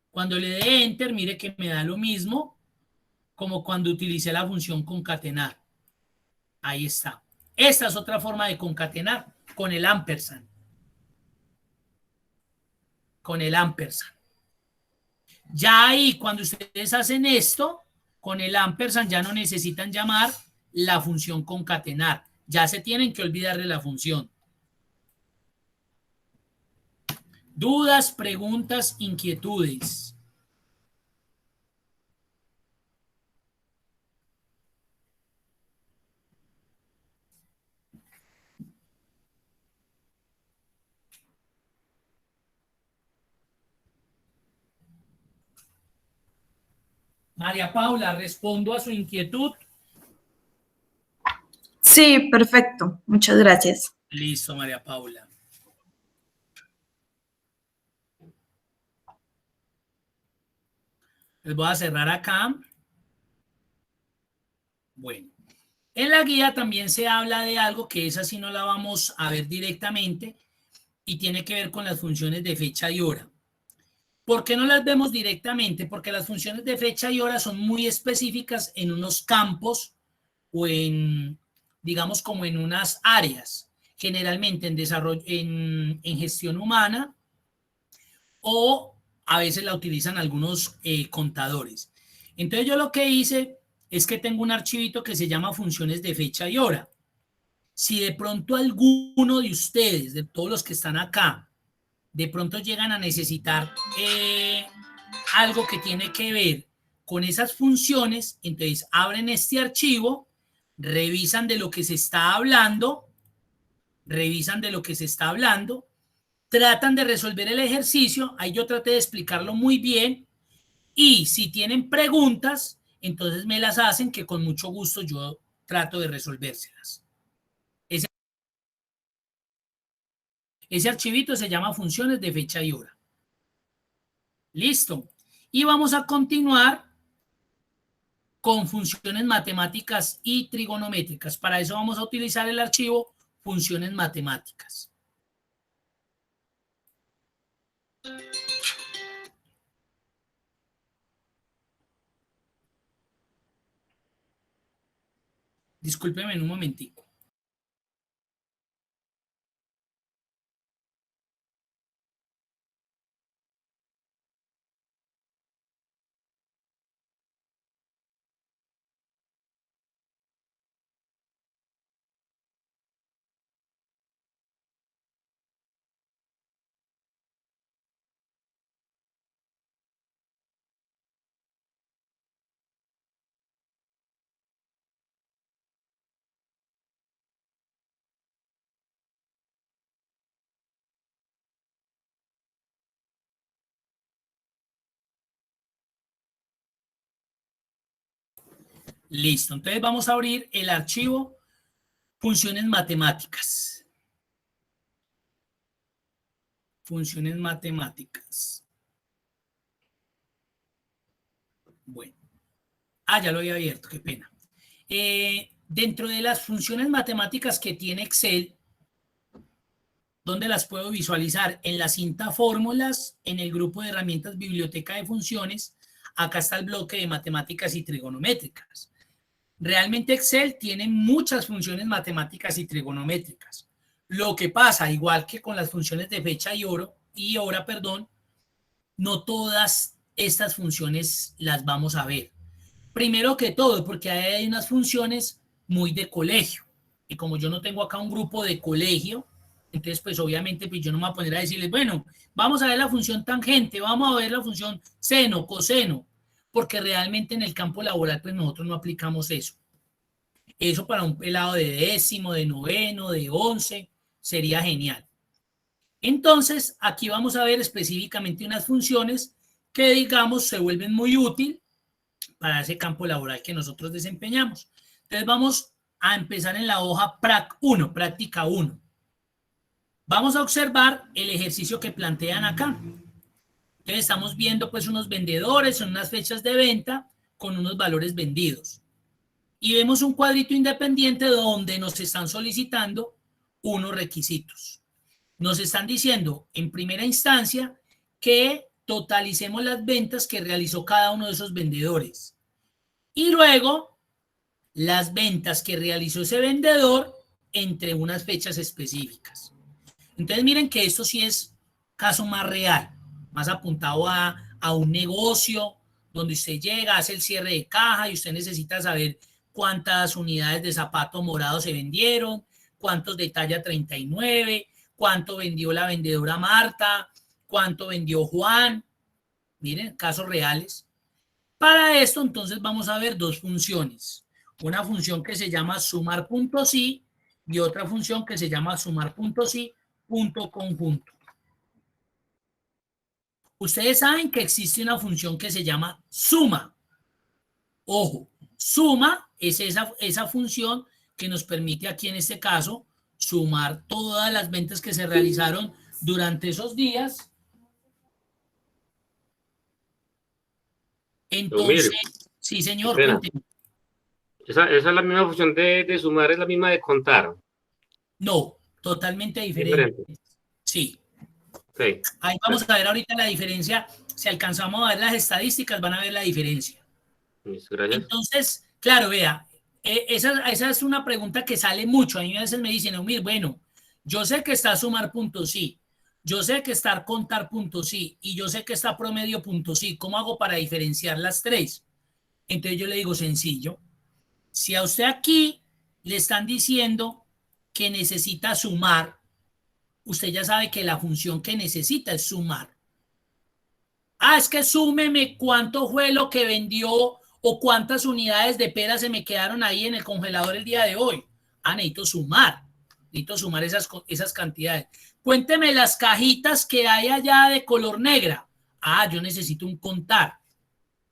Speaker 1: Cuando le dé enter, mire que me da lo mismo como cuando utilicé la función concatenar. Ahí está. Esta es otra forma de concatenar con el ampersand. Con el ampersand. Ya ahí, cuando ustedes hacen esto, con el ampersand ya no necesitan llamar la función concatenar. Ya se tienen que olvidar de la función. Dudas, preguntas, inquietudes. María Paula, respondo a su inquietud.
Speaker 6: Sí, perfecto. Muchas gracias.
Speaker 1: Listo, María Paula. Les voy a cerrar acá. Bueno, en la guía también se habla de algo que esa sí no la vamos a ver directamente y tiene que ver con las funciones de fecha y hora. ¿Por qué no las vemos directamente? Porque las funciones de fecha y hora son muy específicas en unos campos o en, digamos, como en unas áreas, generalmente en desarrollo, en gestión humana, o a veces la utilizan algunos contadores. Entonces yo lo que hice es que tengo un archivito que se llama funciones de fecha y hora. Si de pronto alguno de ustedes, de todos los que están acá, de pronto llegan a necesitar algo que tiene que ver con esas funciones, entonces abren este archivo, revisan de lo que se está hablando, tratan de resolver el ejercicio, ahí yo traté de explicarlo muy bien, y si tienen preguntas, entonces me las hacen, que con mucho gusto yo trato de resolvérselas. Ese archivito se llama funciones de fecha y hora. Listo. Y vamos a continuar con funciones matemáticas y trigonométricas. Para eso vamos a utilizar el archivo funciones matemáticas. Discúlpeme un momentico. Listo. Entonces vamos a abrir el archivo funciones matemáticas. Funciones matemáticas. Bueno. Ya lo había abierto, qué pena. Dentro de las funciones matemáticas que tiene Excel, ¿dónde las puedo visualizar? En la cinta fórmulas, en el grupo de herramientas biblioteca de funciones, acá está el bloque de matemáticas y trigonométricas. Realmente Excel tiene muchas funciones matemáticas y trigonométricas. Lo que pasa, igual que con las funciones de fecha y hora, no todas estas funciones las vamos a ver. Primero que todo, porque hay unas funciones muy de colegio. Y como yo no tengo acá un grupo de colegio, entonces pues obviamente pues yo no me voy a poner a decirles, bueno, vamos a ver la función tangente, vamos a ver la función seno, coseno, porque realmente en el campo laboral pues nosotros no aplicamos eso. Eso para un pelado de décimo, de noveno, de 11, sería genial. Entonces, aquí vamos a ver específicamente unas funciones que, digamos, se vuelven muy útiles para ese campo laboral que nosotros desempeñamos. Entonces, vamos a empezar en la hoja PRAC 1, práctica 1. Vamos a observar el ejercicio que plantean acá. Entonces, estamos viendo pues unos vendedores, son unas fechas de venta con unos valores vendidos. Y vemos un cuadrito independiente donde nos están solicitando unos requisitos. Nos están diciendo en primera instancia que totalicemos las ventas que realizó cada uno de esos vendedores. Y luego las ventas que realizó ese vendedor entre unas fechas específicas. Entonces miren que esto sí es caso más real, más apuntado a un negocio donde usted llega, hace el cierre de caja y usted necesita saber cuántas unidades de zapato morado se vendieron, cuántos de talla 39, cuánto vendió la vendedora Marta, cuánto vendió Juan. Miren, casos reales. Para esto, entonces, vamos a ver dos funciones. Una función que se llama sumar puntos y otra función que se llama sumar puntos y punto conjunto. Ustedes saben que existe una función que se llama suma. Ojo, suma es esa función que nos permite aquí en este caso sumar todas las ventas que se realizaron durante esos días. Entonces,
Speaker 7: Mire,
Speaker 1: sí,
Speaker 7: qué
Speaker 1: señor,
Speaker 7: pena.
Speaker 1: cuénteme.
Speaker 7: Esa es la misma función de sumar, es la misma de contar.
Speaker 1: No, totalmente diferente.
Speaker 7: Diferente.
Speaker 1: Sí.
Speaker 7: Ok.
Speaker 1: Ahí vamos a ver ahorita la diferencia. Si alcanzamos a ver las estadísticas, van a ver la diferencia.
Speaker 7: Listo, gracias.
Speaker 1: Entonces, claro, vea, esa es una pregunta que sale mucho. A mí a veces me dicen, Eumir, bueno, yo sé que está sumar punto sí, yo sé que está contar punto sí, y yo sé que está promedio punto sí. ¿Cómo hago para diferenciar las tres? Entonces yo le digo sencillo. Si a usted aquí le están diciendo que necesita sumar, usted ya sabe que la función que necesita es sumar. Ah, es que súmeme cuánto fue lo que vendió o cuántas unidades de pera se me quedaron ahí en el congelador el día de hoy. Ah, necesito sumar esas cantidades. Cuénteme las cajitas que hay allá de color negra. Ah, yo necesito un contar.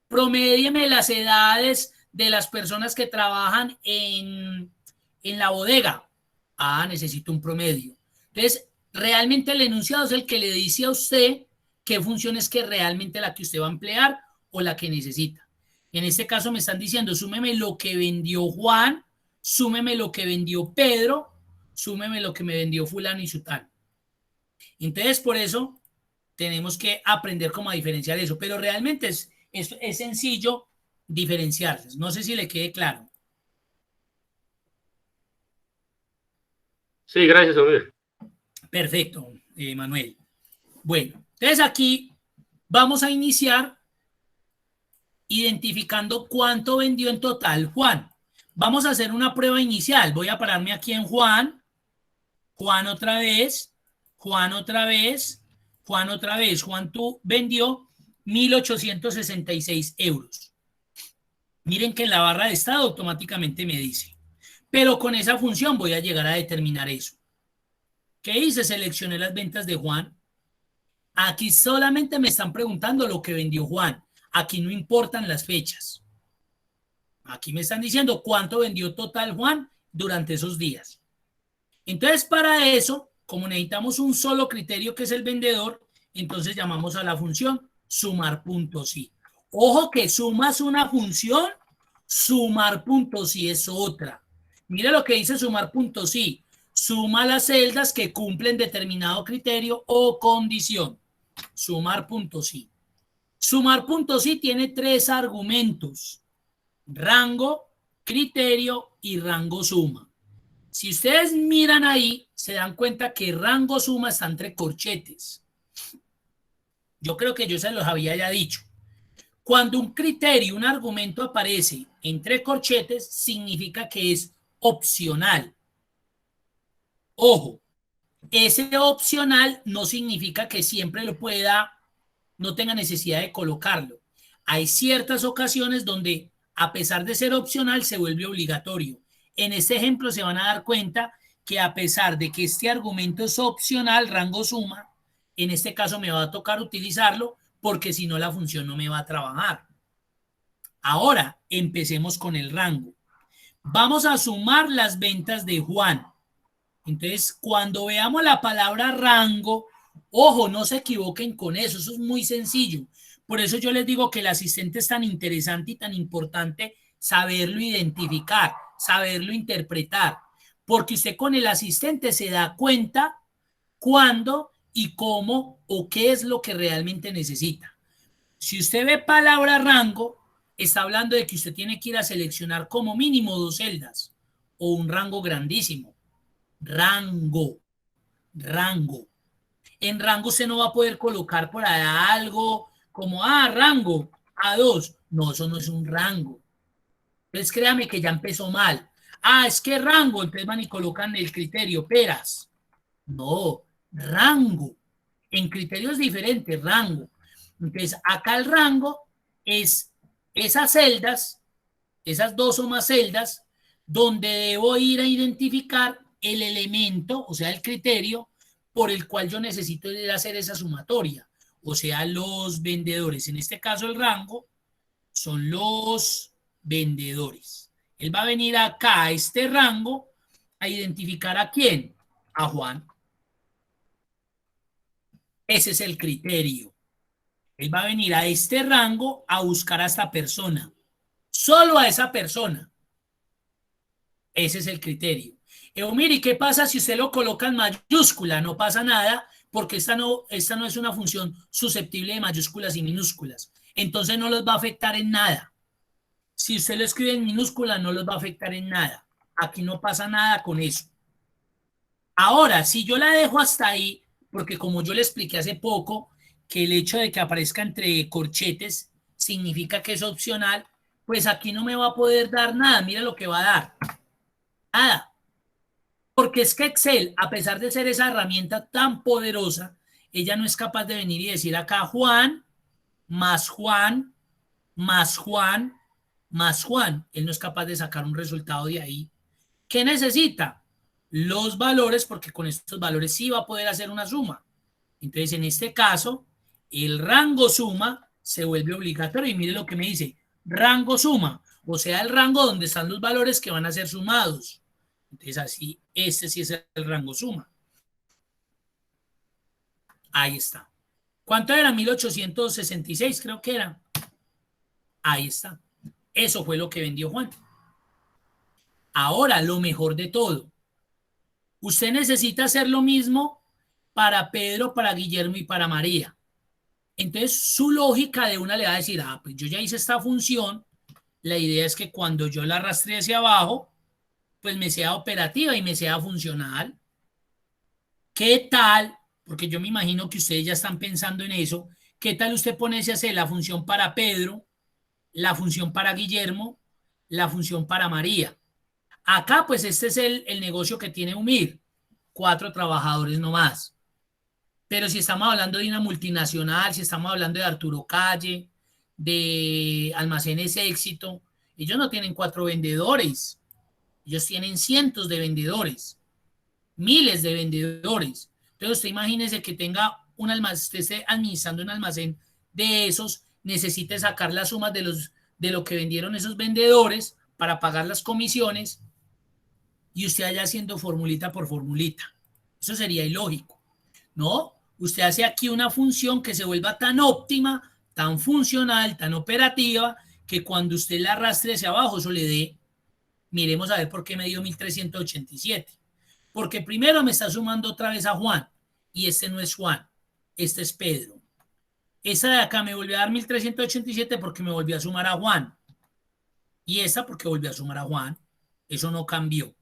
Speaker 1: Promedieme las edades de las personas que trabajan en la bodega. Ah, necesito un promedio. Entonces, realmente el enunciado es el que le dice a usted qué función es que realmente la que usted va a emplear o la que necesita. En este caso me están diciendo, súmeme lo que vendió Juan, súmeme lo que vendió Pedro, súmeme lo que me vendió fulano y sutano. Entonces, por eso tenemos que aprender cómo a diferenciar eso, pero realmente es sencillo diferenciarlas. No sé si le quede claro.
Speaker 7: Sí, gracias, Omir.
Speaker 1: Perfecto, Manuel. Bueno, entonces aquí vamos a iniciar identificando cuánto vendió en total Juan. Vamos a hacer una prueba inicial. Voy a pararme aquí en Juan. Juan otra vez. Juan otra vez. Juan otra vez. Juan, tú vendió 1.866 euros. Miren que en la barra de estado automáticamente me dice. Pero con esa función voy a llegar a determinar eso. ¿Qué hice? Seleccioné las ventas de Juan. Aquí solamente me están preguntando lo que vendió Juan. Aquí no importan las fechas. Aquí me están diciendo cuánto vendió total Juan durante esos días. Entonces, para eso, como necesitamos un solo criterio que es el vendedor, entonces llamamos a la función sumar puntos sí. Ojo que sumas una función, sumar puntos sí es otra. Mira lo que dice sumar puntos sí. Suma las celdas que cumplen determinado criterio o condición. Sumar puntos sí. Sumar puntos sí tiene tres argumentos: rango, criterio y rango suma. Si ustedes miran ahí, se dan cuenta que rango suma está entre corchetes. Yo creo que yo se los había ya dicho. Cuando un criterio, un argumento aparece entre corchetes, significa que es opcional. Ojo, ese opcional no significa que siempre lo pueda, no tenga necesidad de colocarlo. Hay ciertas ocasiones donde, a pesar de ser opcional, se vuelve obligatorio. En este ejemplo se van a dar cuenta que a pesar de que este argumento es opcional, rango suma, en este caso me va a tocar utilizarlo porque si no la función no me va a trabajar. Ahora, empecemos con el rango. Vamos a sumar las ventas de Juan. Entonces, cuando veamos la palabra rango, ojo, no se equivoquen con eso, eso es muy sencillo. Por eso yo les digo que el asistente es tan interesante y tan importante saberlo identificar, saberlo interpretar, porque usted con el asistente se da cuenta cuándo y cómo o qué es lo que realmente necesita. Si usted ve palabra rango, está hablando de que usted tiene que ir a seleccionar como mínimo 2 celdas o un rango grandísimo. Rango. En rango usted no va a poder colocar por allá algo como, rango A2. No, eso no es un rango. Entonces créame que ya empezó mal. Es que rango, entonces van y colocan el criterio peras. No, rango. En criterios diferentes, rango. Entonces acá el rango es esas celdas, esas 2 o más celdas, donde debo ir a identificar el elemento, o sea, el criterio por el cual yo necesito ir a hacer esa sumatoria, o sea, los vendedores. En este caso el rango son los vendedores. Él va a venir acá a este rango a identificar a quién, a Juan. Ese es el criterio. Él va a venir a este rango a buscar a esta persona. Solo a esa persona. Ese es el criterio. Mire, ¿qué pasa si usted lo coloca en mayúscula? No pasa nada porque esta no es una función susceptible de mayúsculas y minúsculas. Entonces no los va a afectar en nada. Si usted lo escribe en minúscula, no los va a afectar en nada. Aquí no pasa nada con eso. Ahora, si yo la dejo hasta ahí, porque como yo le expliqué hace poco, que el hecho de que aparezca entre corchetes significa que es opcional, pues aquí no me va a poder dar nada. Mira lo que va a dar. Nada. Porque es que Excel, a pesar de ser esa herramienta tan poderosa, ella no es capaz de venir y decir acá Juan, más Juan, más Juan, más Juan. Él no es capaz de sacar un resultado de ahí. ¿Qué necesita? Los valores, porque con estos valores sí va a poder hacer una suma. Entonces, en este caso, el rango suma se vuelve obligatorio. Y mire lo que me dice, rango suma, o sea, el rango donde están los valores que van a ser sumados. Entonces, así, este sí es el rango suma. Ahí está. ¿Cuánto era? 1866, creo que era. Ahí está. Eso fue lo que vendió Juan. Ahora, lo mejor de todo. Usted necesita hacer lo mismo para Pedro, para Guillermo y para María. Entonces, su lógica de una le va a decir, pues yo ya hice esta función. La idea es que cuando yo la arrastre hacia abajo, pues me sea operativa y me sea funcional. ¿Qué tal? Porque yo me imagino que ustedes ya están pensando en eso. ¿Qué tal usted ponerse a hacer la función para Pedro, la función para Guillermo, la función para María? Acá, pues este es el negocio que tiene UMIR. 4 trabajadores nomás. Pero si estamos hablando de una multinacional, si estamos hablando de Arturo Calle, de Almacenes Éxito, ellos no tienen 4 vendedores. Ellos tienen cientos de vendedores, miles de vendedores. Entonces usted imagínese que tenga un almacén, usted esté administrando un almacén de esos, necesite sacar las sumas de lo que vendieron esos vendedores para pagar las comisiones y usted vaya haciendo formulita por formulita. Eso sería ilógico, ¿no? Usted hace aquí una función que se vuelva tan óptima, tan funcional, tan operativa, que cuando usted la arrastre hacia abajo, eso le dé. Miremos a ver por qué me dio 1387. Porque primero me está sumando otra vez a Juan. Y este no es Juan. Este es Pedro. Esta de acá me volvió a dar 1387 porque me volvió a sumar a Juan. Y esta porque volvió a sumar a Juan. Eso no cambió.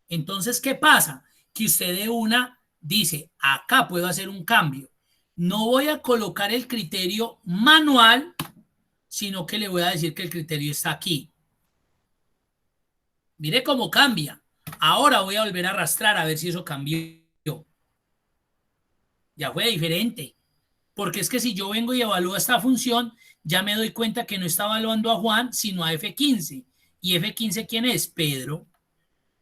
Speaker 1: Entonces, ¿qué pasa? Que usted de una dice, acá puedo hacer un cambio. No voy a colocar el criterio manual, sino que le voy a decir que el criterio está aquí. Mire cómo cambia. Ahora voy a volver a arrastrar a ver si eso cambió. Ya fue diferente. Porque es que si yo vengo y evalúo esta función, ya me doy cuenta que no está evaluando a Juan, sino a F15. ¿Y F15 quién es? Pedro.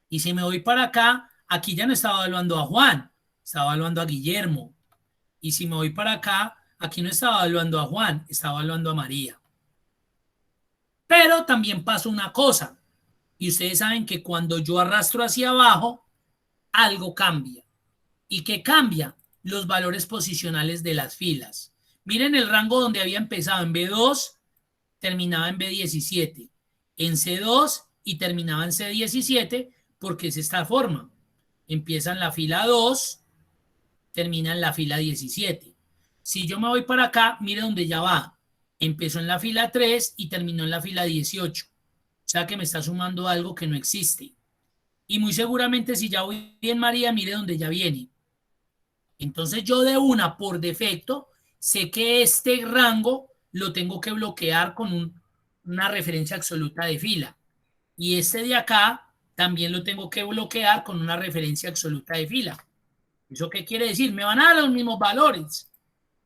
Speaker 1: Y si me voy para acá, aquí ya no estaba evaluando a Juan, estaba evaluando a Guillermo. Y si me voy para acá, aquí no estaba evaluando a Juan, estaba evaluando a María. Pero también pasa una cosa. Y ustedes saben que cuando yo arrastro hacia abajo, algo cambia. ¿Y qué cambia? Los valores posicionales de las filas. Miren el rango donde había empezado en B2, terminaba en B17. En C2 y terminaba en C17 porque es esta forma. Empieza en la fila 2, termina en la fila 17. Si yo me voy para acá, mire dónde ya va. Empezó en la fila 3 y terminó en la fila 18. O sea que me está sumando algo que no existe. Y muy seguramente si ya voy en María, mire dónde ya viene. Entonces yo de una, por defecto, sé que este rango lo tengo que bloquear con una referencia absoluta de fila. Y este de acá también lo tengo que bloquear con una referencia absoluta de fila. ¿Eso qué quiere decir? Me van a dar los mismos valores,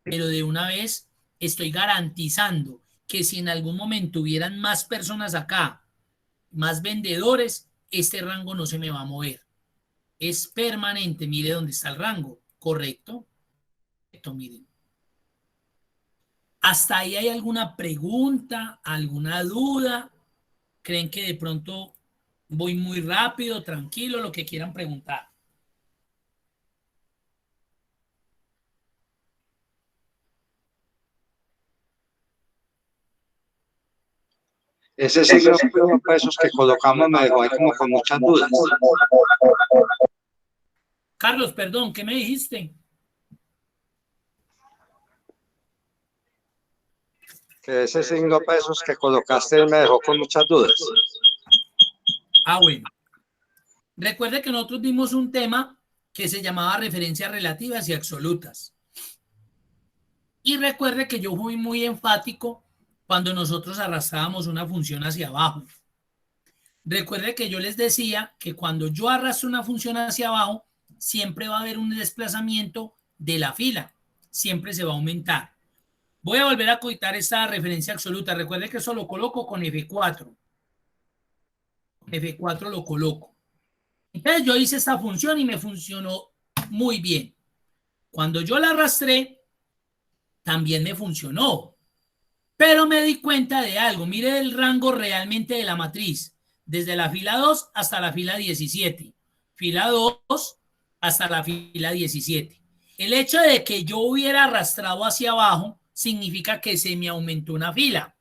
Speaker 1: pero de una vez estoy garantizando que si en algún momento hubieran más personas acá, más vendedores, este rango no se me va a mover. Es permanente. Mire dónde está el rango. ¿Correcto? Correcto, miren. ¿Hasta ahí hay alguna pregunta, alguna duda? ¿Creen que de pronto voy muy rápido, tranquilo, lo que quieran preguntar?
Speaker 4: Ese signo de pesos que colocamos me dejó ahí como con muchas dudas.
Speaker 1: Carlos, perdón, ¿qué me dijiste?
Speaker 4: Que ese signo de pesos que colocaste me dejó con muchas dudas.
Speaker 1: Ah, bueno. Recuerde que nosotros vimos un tema que se llamaba referencias relativas y absolutas. Y recuerde que yo fui muy enfático cuando nosotros arrastrábamos una función hacia abajo. Recuerde que yo les decía que cuando yo arrastro una función hacia abajo, siempre va a haber un desplazamiento de la fila. Siempre se va a aumentar. Voy a volver a coitar esta referencia absoluta. Recuerde que eso lo coloco con F4. F4 lo coloco. Entonces yo hice esta función y me funcionó muy bien. Cuando yo la arrastré, también me funcionó. Pero me di cuenta de algo. Mire el rango realmente de la matriz. Desde la fila 2 hasta la fila 17. Fila 2 hasta la fila 17. El hecho de que yo hubiera arrastrado hacia abajo significa que se me aumentó una fila.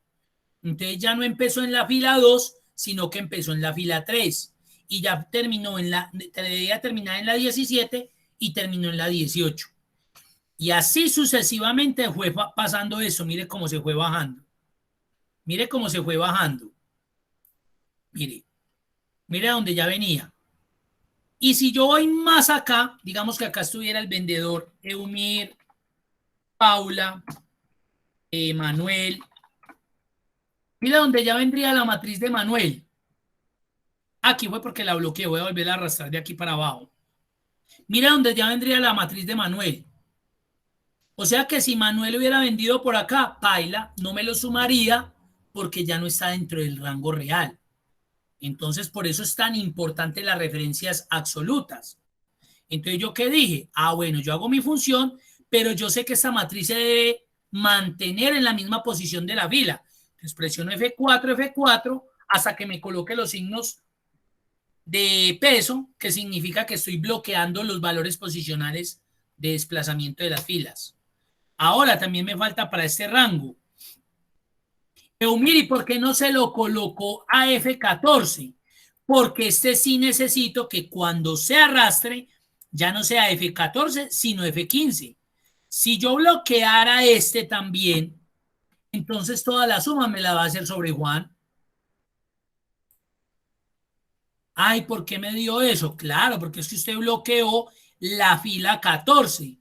Speaker 1: Entonces ya no empezó en la fila 2, sino que empezó en la fila 3. Y ya terminó debía terminar en la 17 y terminó en la 18. Y así sucesivamente fue pasando eso. Mire cómo se fue bajando. Mire cómo se fue bajando. Mire a donde ya venía. Y si yo voy más acá, digamos que acá estuviera el vendedor, Eumir, Paula, Manuel. Mira donde ya vendría la matriz de Manuel. Aquí fue porque la bloqueé. Voy a volver a arrastrar de aquí para abajo. Mira donde ya vendría la matriz de Manuel. O sea que si Manuel hubiera vendido por acá, paila, no me lo sumaría porque ya no está dentro del rango real. Entonces, por eso es tan importante las referencias absolutas. Entonces, ¿yo qué dije? Ah, bueno, yo hago mi función, pero yo sé que esta matriz se debe mantener en la misma posición de la fila. Entonces, presiono F4, F4, hasta que me coloque los signos de peso, que significa que estoy bloqueando los valores posicionales de desplazamiento de las filas. Ahora también me falta para este rango. Pero mire, ¿por qué no se lo colocó a F14? Porque este sí necesito que cuando se arrastre ya no sea F14, sino F15. Si yo bloqueara este también, entonces toda la suma me la va a hacer sobre Juan. Ay, ¿por qué me dio eso? Claro, porque es que usted bloqueó la fila 14,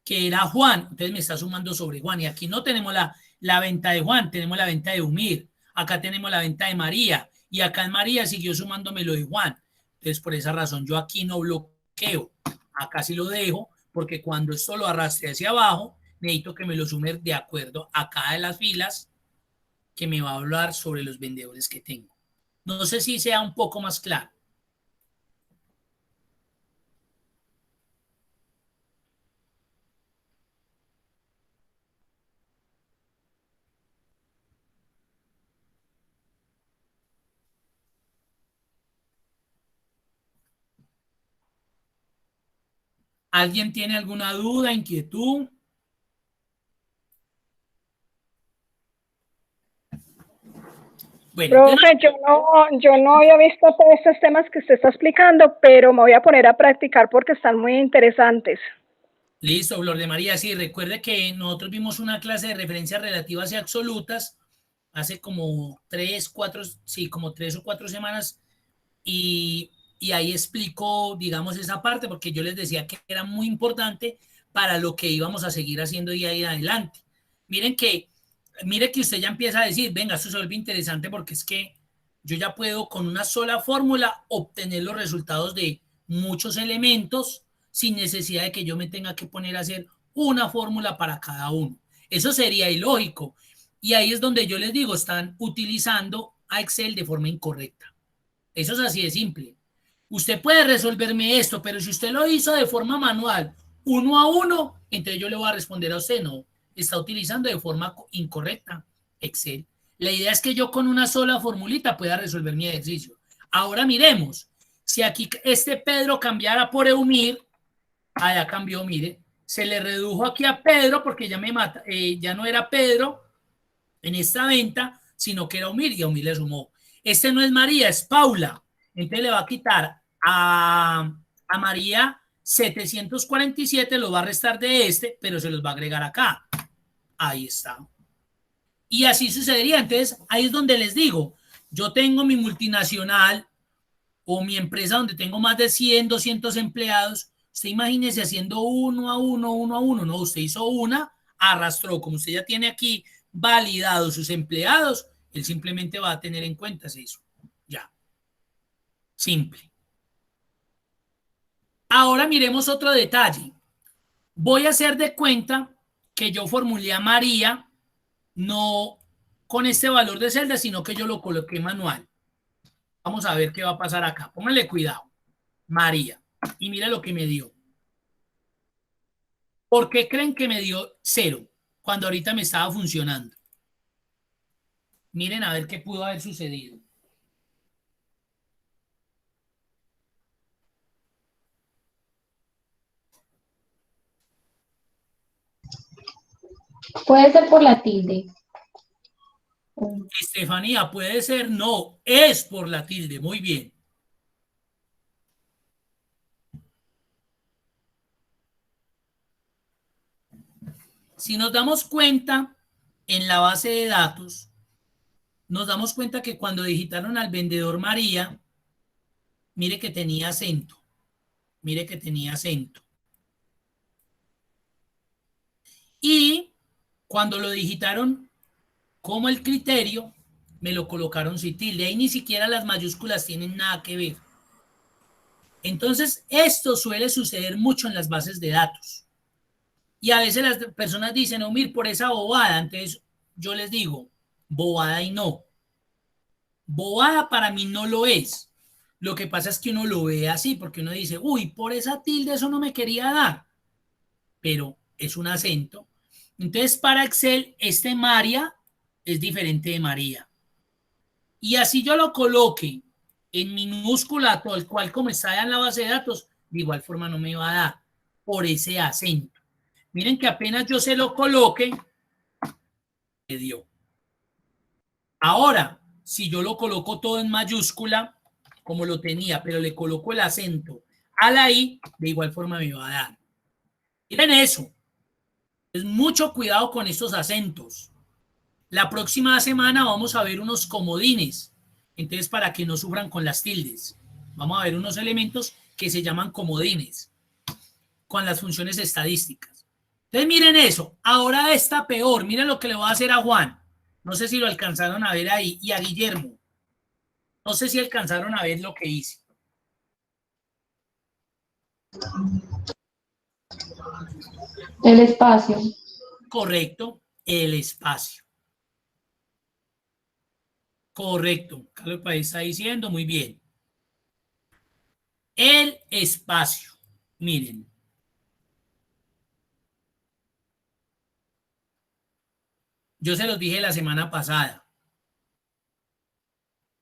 Speaker 1: que era Juan. Entonces me está sumando sobre Juan. Y aquí no tenemos la venta de Juan, tenemos la venta de Humir. Acá tenemos la venta de María. Y acá en María siguió sumándome lo de Juan. Entonces, por esa razón, yo aquí no bloqueo. Acá sí lo dejo, porque cuando esto lo arrastre hacia abajo, necesito que me lo sume de acuerdo a cada de las filas que me va a hablar sobre los vendedores que tengo. No sé si sea un poco más claro. ¿Alguien tiene alguna duda, inquietud? Bueno,
Speaker 8: Profe, yo no había visto todos estos temas que usted está explicando, pero me voy a poner a practicar porque están muy interesantes.
Speaker 1: Listo, Flor de María. Sí, recuerde que nosotros vimos una clase de referencias relativas y absolutas hace como 3 o 4 semanas y ahí explico, digamos, esa parte porque yo les decía que era muy importante para lo que íbamos a seguir haciendo día en adelante. Mire que usted ya empieza a decir, venga, esto se vuelve interesante porque es que yo ya puedo con una sola fórmula obtener los resultados de muchos elementos sin necesidad de que yo me tenga que poner a hacer una fórmula para cada uno. Eso sería ilógico. Y ahí es donde yo les digo, están utilizando a Excel de forma incorrecta. Eso es así de simple. Usted puede resolverme esto, pero si usted lo hizo de forma manual, 1 a 1, entonces yo le voy a responder a usted, no, está utilizando de forma incorrecta Excel. La idea es que yo con una sola formulita pueda resolver mi ejercicio. Ahora miremos, si aquí este Pedro cambiara por Eumir, allá cambió, mire, se le redujo aquí a Pedro porque ya me mata, ya no era Pedro en esta venta, sino que era Eumir y Eumir le sumó. Este no es María, es Paula. Entonces le va a quitar a María 747, lo va a restar de este, pero se los va a agregar acá. Ahí está. Y así sucedería. Entonces, ahí es donde les digo, yo tengo mi multinacional o mi empresa donde tengo más de 100, 200 empleados. Usted imagínese haciendo uno a uno. No, usted hizo una, arrastró. Como usted ya tiene aquí validados sus empleados, él simplemente va a tener en cuenta eso. Ya. Simple. Ahora miremos otro detalle. Voy a hacer de cuenta que yo formulé a María no con este valor de celda, sino que yo lo coloqué manual. Vamos a ver qué va a pasar acá. Pónganle cuidado. María. Y mira lo que me dio. ¿Por qué creen que me dio 0 cuando ahorita me estaba funcionando? Miren a ver qué pudo haber sucedido.
Speaker 9: Puede ser por la tilde.
Speaker 1: Estefanía, puede ser, no, es por la tilde. Muy bien. Si nos damos cuenta en la base de datos, nos damos cuenta que cuando digitaron al vendedor María, mire que tenía acento. Mire que tenía acento. Y cuando lo digitaron como el criterio, me lo colocaron sin tilde. Ahí ni siquiera las mayúsculas tienen nada que ver. Entonces, esto suele suceder mucho en las bases de datos. Y a veces las personas dicen, no, mir, por esa bobada. Entonces, yo les digo, bobada y no. Bobada para mí no lo es. Lo que pasa es que uno lo ve así, porque uno dice, uy, por esa tilde eso no me quería dar. Pero es un acento. Entonces, para Excel, este María es diferente de María. Y así yo lo coloque en minúscula, tal cual como está en la base de datos, de igual forma no me va a dar por ese acento. Miren que apenas yo se lo coloque, me dio. Ahora, si yo lo coloco todo en mayúscula, como lo tenía, pero le coloco el acento a la I, de igual forma me va a dar. Miren eso. Es mucho cuidado con estos acentos. La próxima semana vamos a ver unos comodines. Entonces, para que no sufran con las tildes, vamos a ver unos elementos que se llaman comodines con las funciones estadísticas. Entonces, miren eso. Ahora está peor. Miren lo que le voy a hacer a Juan. No sé si lo alcanzaron a ver ahí. Y a Guillermo. No sé si alcanzaron a ver lo que hice.
Speaker 9: El espacio.
Speaker 1: Correcto. El espacio. Correcto. Carlos País está diciendo muy bien. El espacio. Miren. Yo se los dije la semana pasada.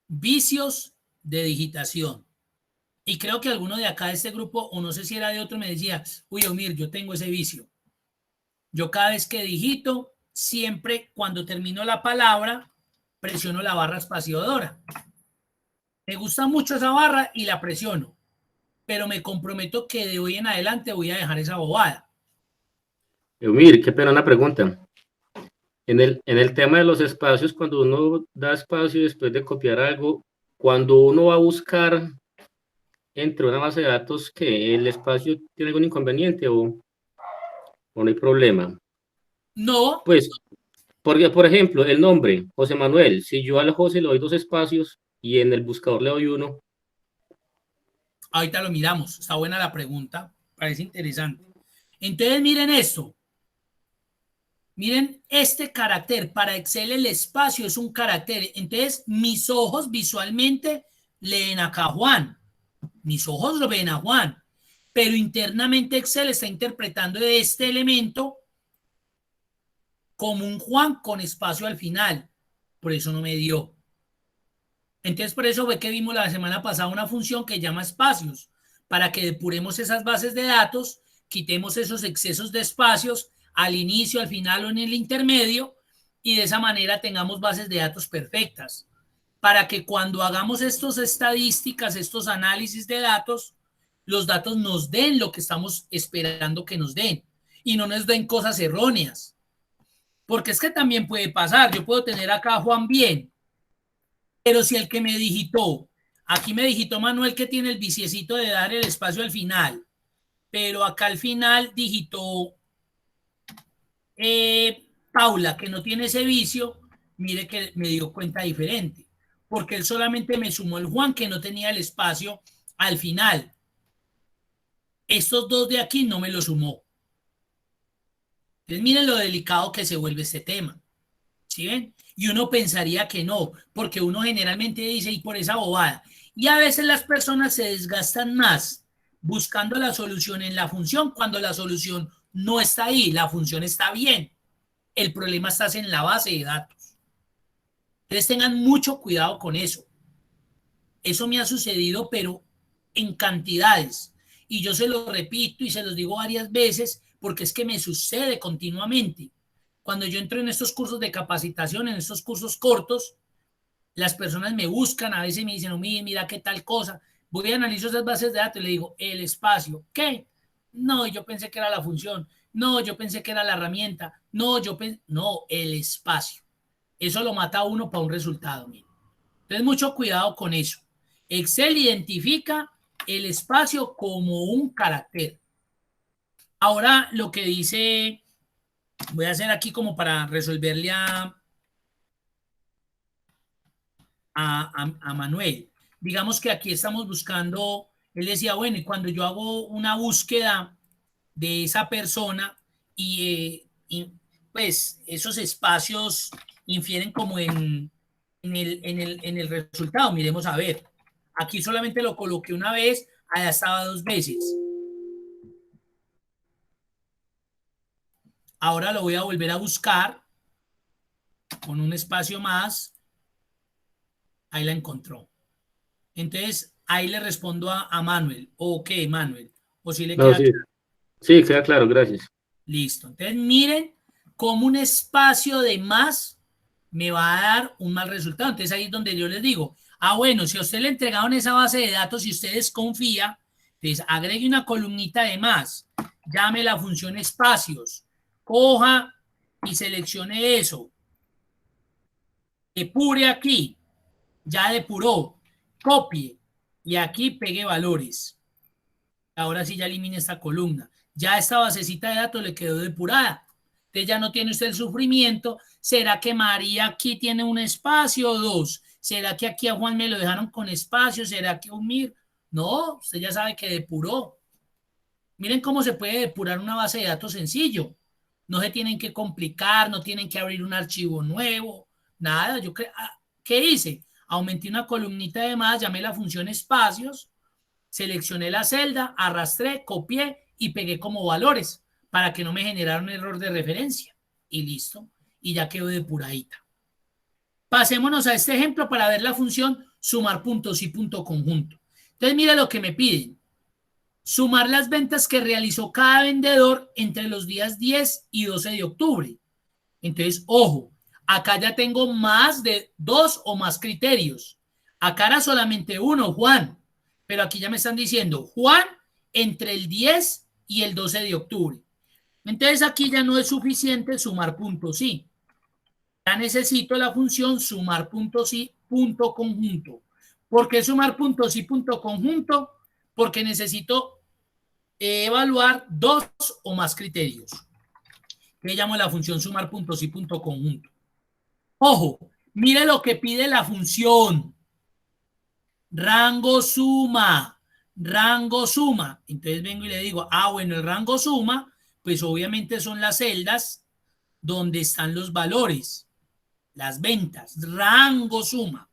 Speaker 1: Vicios de digitación. Y creo que alguno de acá de este grupo, o no sé si era de otro, me decía, uy, Omir, yo tengo ese vicio. Yo cada vez que digito, siempre cuando termino la palabra, presiono la barra espaciadora. Me gusta mucho esa barra y la presiono. Pero me comprometo que de hoy en adelante voy a dejar esa bobada.
Speaker 7: Eumir, qué pena una pregunta. En el tema de los espacios, cuando uno da espacio después de copiar algo, cuando uno va a buscar entre una base de datos, ¿que el espacio tiene algún inconveniente o no hay problema?
Speaker 1: No.
Speaker 7: Pues, porque, por ejemplo, el nombre, José Manuel, si yo al José le doy 2 espacios y en el buscador le doy 1.
Speaker 1: Ahorita lo miramos. Está buena la pregunta. Parece interesante. Entonces, miren esto. Miren este carácter. Para Excel el espacio es un carácter. Entonces, mis ojos visualmente leen acá a Juan. Mis ojos lo ven a Juan. Pero internamente Excel está interpretando este elemento como un Juan con espacio al final. por eso no me dio. Entonces, por eso fue que vimos la semana pasada una función que llama espacios, para que depuremos esas bases de datos, quitemos esos excesos de espacios al inicio, al final o en el intermedio, y de esa manera tengamos bases de datos perfectas, para que cuando hagamos estas estadísticas, estos análisis de datos, los datos nos den lo que estamos esperando que nos den, y no nos den cosas erróneas. Porque es que también puede pasar, yo puedo tener acá a Juan bien, pero si el que me digitó, aquí me digitó Manuel que tiene el viciecito de dar el espacio al final, pero acá al final digitó Paula, que no tiene ese vicio, mire que me dio cuenta diferente, porque él solamente me sumó el Juan que no tenía el espacio al final. Estos dos de aquí no me lo sumó. Entonces miren lo delicado que se vuelve este tema. ¿Sí ven? Y uno pensaría que no, porque uno generalmente dice, y por esa bobada. Y a veces las personas se desgastan más buscando la solución en la función cuando la solución no está ahí, la función está bien. El problema está en la base de datos. Entonces tengan mucho cuidado con eso. Eso me ha sucedido, pero en cantidades. Y yo se lo repito y se los digo varias veces porque es que me sucede continuamente. Cuando yo entro en estos cursos de capacitación, en estos cursos cortos, las personas me buscan, a veces me dicen, oh, mira qué tal cosa. Voy a analizar esas bases de datos y le digo, el espacio, ¿qué? No, yo pensé que era la función. No, yo pensé que era la herramienta. No, no, el espacio. Eso lo mata a uno para un resultado. Miren. Entonces, mucho cuidado con eso. Excel identifica el espacio como un carácter. Ahora, lo que dice, voy a hacer aquí como para resolverle a Manuel. Digamos que aquí estamos buscando, él decía, bueno, y cuando yo hago una búsqueda de esa persona y pues esos espacios infieren como en el resultado. Miremos a ver. Aquí solamente lo coloqué una vez, allá estaba 2 veces. Ahora lo voy a volver a buscar con un espacio más. Ahí la encontró. Entonces, ahí le respondo a Manuel. Ok, Manuel. O si le queda...
Speaker 7: No, sí. Sí, queda claro, gracias.
Speaker 1: Listo. Entonces, miren cómo un espacio de más me va a dar un mal resultado. Entonces, ahí es donde yo les digo, bueno, si a usted le entregaron esa base de datos y usted desconfía, entonces agregue una columnita de más, llame la función espacios, coja y seleccione eso. Depure aquí, ya depuró, copie y aquí pegue valores. Ahora sí ya elimine esta columna. Ya esta basecita de datos le quedó depurada. Entonces ya no tiene usted el sufrimiento. ¿Será que María aquí tiene un espacio o 2? ¿Será que aquí a Juan me lo dejaron con espacio? ¿Será que Umir? No, usted ya sabe que depuró. Miren cómo se puede depurar una base de datos sencillo. No se tienen que complicar, no tienen que abrir un archivo nuevo, nada. ¿Qué hice? Aumenté una columnita de más, llamé la función espacios, seleccioné la celda, arrastré, copié y pegué como valores para que no me generara un error de referencia. Y listo. Y ya quedó depuradita. Pasémonos a este ejemplo para ver la función sumar puntos y punto conjunto. Entonces, mira lo que me piden. Sumar las ventas que realizó cada vendedor entre los días 10 y 12 de octubre. Entonces, ojo, acá ya tengo más de 2 o más criterios. Acá era solamente uno, Juan. Pero aquí ya me están diciendo, Juan, entre el 10 y el 12 de octubre. Entonces, aquí ya no es suficiente sumar puntos y. Ya necesito la función sumar puntos y punto conjunto. ¿Por qué sumar puntos y punto conjunto? Porque necesito evaluar 2 o más criterios. Le llamo la función sumar puntos y punto conjunto. Ojo, mire lo que pide la función. Rango suma. Rango suma. Entonces vengo y le digo, bueno, el rango suma, pues obviamente son las celdas donde están los valores. Las ventas, rango suma.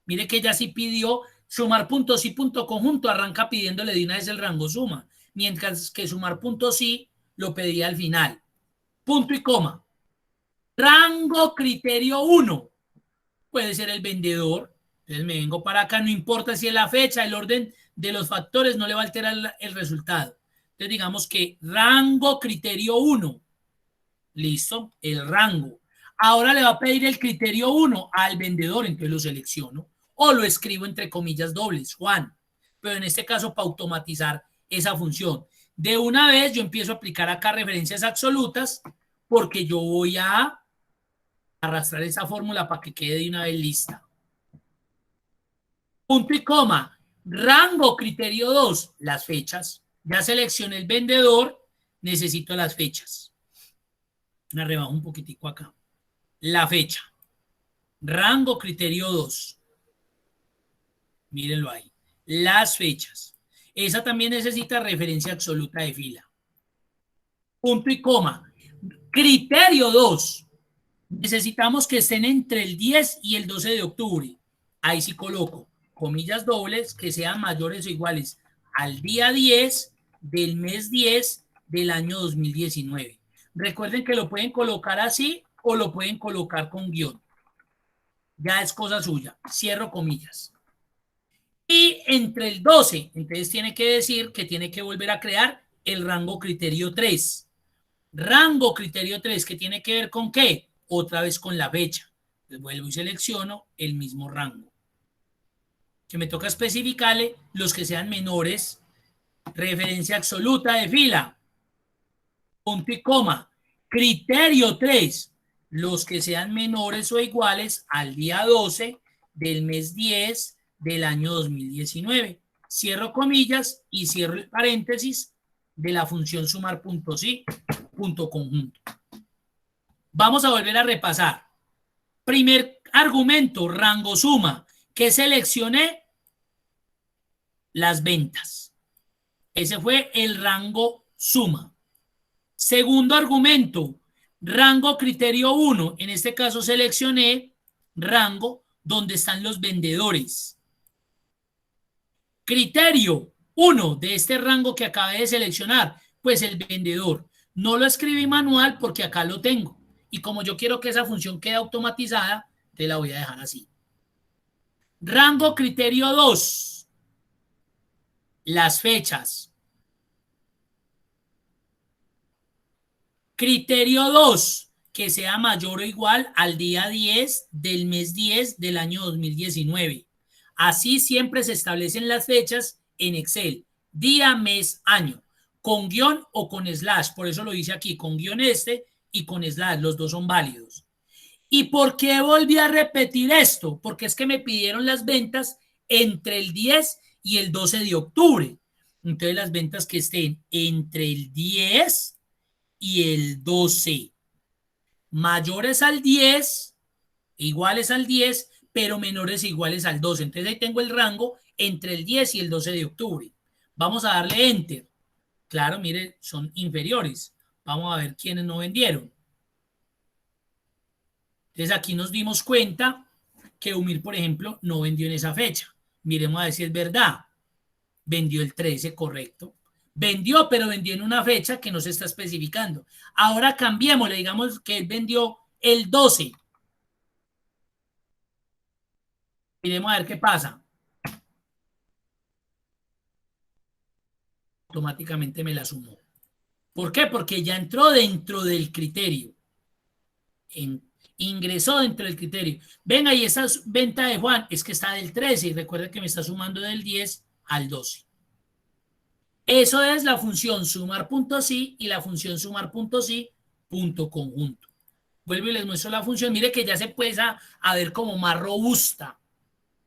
Speaker 1: Mire que ya sí pidió sumar puntos y punto conjunto, arranca pidiéndole de una vez el rango suma, mientras que sumar puntos sí lo pedía al final. Punto y coma. Rango criterio 1. puede ser el vendedor. Entonces me vengo para acá, no importa si es la fecha, el orden de los factores no le va a alterar el resultado. Entonces digamos que rango criterio 1. Listo, el rango. Ahora le va a pedir el criterio 1 al vendedor, entonces lo selecciono o lo escribo entre comillas dobles, Juan. Pero en este caso para automatizar esa función. De una vez yo empiezo a aplicar acá referencias absolutas porque yo voy a arrastrar esa fórmula para que quede de una vez lista. Punto y coma. Rango criterio 2, las fechas. Ya seleccioné el vendedor, necesito las fechas. Me rebajo un poquitico acá. La fecha. Rango criterio 2. Mírenlo ahí. Las fechas. Esa también necesita referencia absoluta de fila. Punto y coma. Criterio 2. Necesitamos que estén entre el 10 y el 12 de octubre. Ahí sí coloco comillas dobles que sean mayores o iguales al día 10 del mes 10 del año 2019. Recuerden que lo pueden colocar así o lo pueden colocar con guión. Ya es cosa suya. Cierro comillas. Y entre el 12, entonces tiene que decir que tiene que volver a crear el rango criterio 3. Rango criterio 3, que tiene que ver con ¿qué? Otra vez con la fecha. Entonces vuelvo y selecciono el mismo rango. Que me toca especificarle los que sean menores. Referencia absoluta de fila. Punto y coma. Criterio 3. Los que sean menores o iguales al día 12 del mes 10 del año 2019. Cierro comillas y cierro el paréntesis de la función sumar punto sí, punto conjunto. Vamos a volver a repasar. Primer argumento, rango suma. ¿Qué seleccioné? Las ventas. Ese fue el rango suma. Segundo argumento, rango criterio 1. En este caso seleccioné rango donde están los vendedores. Criterio 1 de este rango que acabé de seleccionar, pues el vendedor. No lo escribí manual porque acá lo tengo. Y como yo quiero que esa función quede automatizada, te la voy a dejar así. Rango criterio 2. Las fechas. Criterio 2. Que sea mayor o igual al día 10 del mes 10 del año 2019. Así siempre se establecen las fechas en Excel. Día, mes, año. Con guión o con slash. Por eso lo dice aquí, con guión y con slash. Los dos son válidos. ¿Y por qué volví a repetir esto? Porque es que me pidieron las ventas entre el 10 y el 12 de octubre. Entonces las ventas que estén entre el 10 y el 12. Mayores al 10, iguales al 10, pero menores e iguales al 12. Entonces ahí tengo el rango entre el 10 y el 12 de octubre. Vamos a darle enter. Claro, mire, son inferiores. Vamos a ver quiénes no vendieron. Entonces aquí nos dimos cuenta que Umir, por ejemplo, no vendió en esa fecha. Miremos a ver si es verdad. Vendió el 13, correcto. Vendió, pero vendió en una fecha que no se está especificando. Ahora cambiémosle, digamos que él vendió el 12. Miremos a ver qué pasa. Automáticamente me la sumó. ¿Por qué? Porque ya entró dentro del criterio. Ingresó dentro del criterio. Venga, y esa venta de Juan es que está del 13 y recuerda que me está sumando del 10 al 12. Eso es la función sumar punto sí y la función sumar punto sí punto conjunto. Vuelvo y les muestro la función. Mire que ya se puede a ver como más robusta,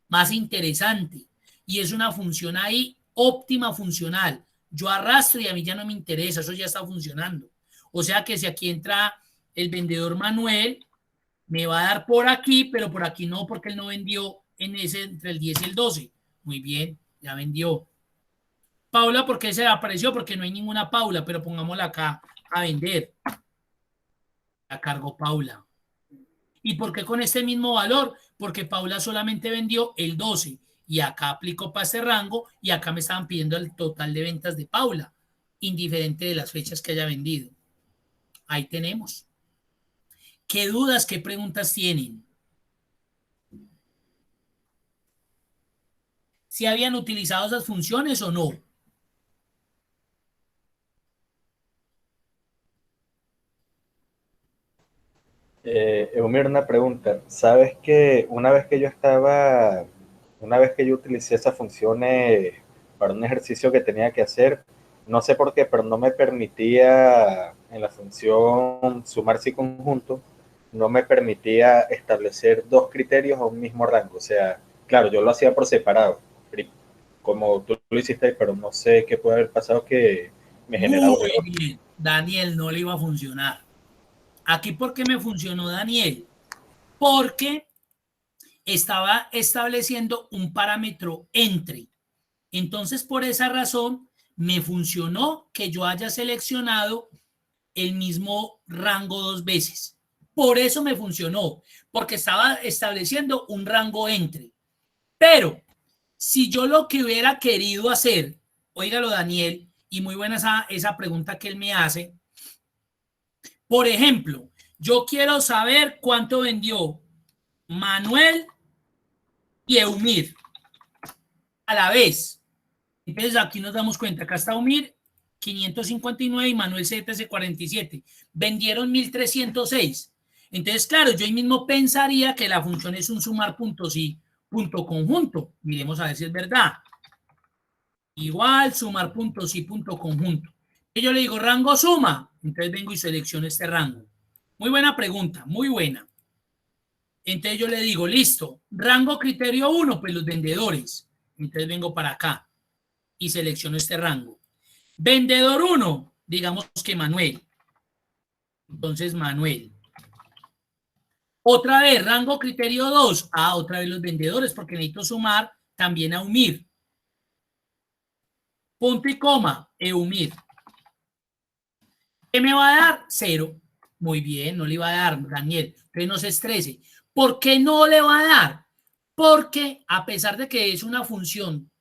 Speaker 1: más interesante. Y es una función ahí óptima funcional. Yo arrastro y a mí ya no me interesa, eso ya está funcionando. O sea que si aquí entra el vendedor Manuel, me va a dar por aquí, pero por aquí no, porque él no vendió en ese entre el 10 y el 12. Muy bien, ya vendió. Paula, ¿por qué se apareció? Porque no hay ninguna Paula, pero pongámosla acá a vender. La cargó Paula. ¿Y por qué con este mismo valor? Porque Paula solamente vendió el 12 y acá aplicó para este rango y acá me estaban pidiendo el total de ventas de Paula, indiferente de las fechas que haya vendido. Ahí tenemos. ¿Qué dudas, qué preguntas tienen? si habían utilizado esas funciones o no.
Speaker 3: Eumir, una pregunta. ¿Sabes que una vez que yo utilicé esas funciones para un ejercicio que tenía que hacer, no sé por qué, pero no me permitía en la función sumar sí conjunto, no me permitía establecer dos criterios a un mismo rango? O sea, claro, yo lo hacía por separado, como tú lo hiciste, pero no sé qué puede haber pasado que me generaba un
Speaker 1: Muy
Speaker 3: error.
Speaker 1: bien, Daniel, no le iba a funcionar. Aquí, ¿por qué me funcionó, Daniel? Porque estaba estableciendo un parámetro entre. Entonces, por esa razón, me funcionó que yo haya seleccionado el mismo rango dos veces. Por eso me funcionó, porque estaba estableciendo un rango entre. Pero, si yo lo que hubiera querido hacer, óigalo, Daniel, y muy buena esa pregunta que él me hace. Por ejemplo, yo quiero saber cuánto vendió Manuel y Eumir a la vez. Entonces aquí nos damos cuenta, acá está Eumir 559 y Manuel 747. Vendieron 1306. Entonces, claro, yo ahí mismo pensaría que la función es un sumar puntos y punto conjunto. Miremos a ver si es verdad. Igual, sumar puntos y punto conjunto. Y yo le digo rango suma. Entonces vengo y selecciono este rango. Muy buena pregunta, muy buena. Entonces yo le digo, listo, rango criterio 1, pues los vendedores. Entonces vengo para acá y selecciono este rango. Vendedor 1, digamos que Manuel. Entonces Manuel. Otra vez, rango criterio 2. Otra vez los vendedores, porque necesito sumar también a Eumir. Punto y coma, Eumir. ¿Qué me va a dar? 0. Muy bien, no le va a dar, Daniel. Entonces no se estrese. ¿Por qué no le va a dar? Porque a pesar de que es una función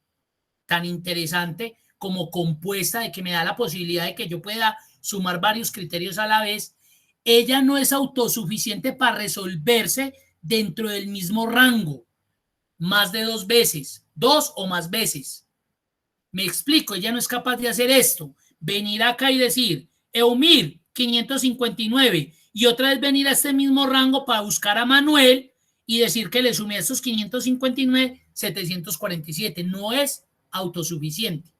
Speaker 1: tan interesante como compuesta, de que me da la posibilidad de que yo pueda sumar varios criterios a la vez, ella no es autosuficiente para resolverse dentro del mismo rango, más de 2 veces, 2 o más veces. Me explico, ella no es capaz de hacer esto, venir acá y decir, Eumir, 559, y otra vez venir a este mismo rango para buscar a Manuel y decir que le sumé a estos 559, 747. No es autosuficiente.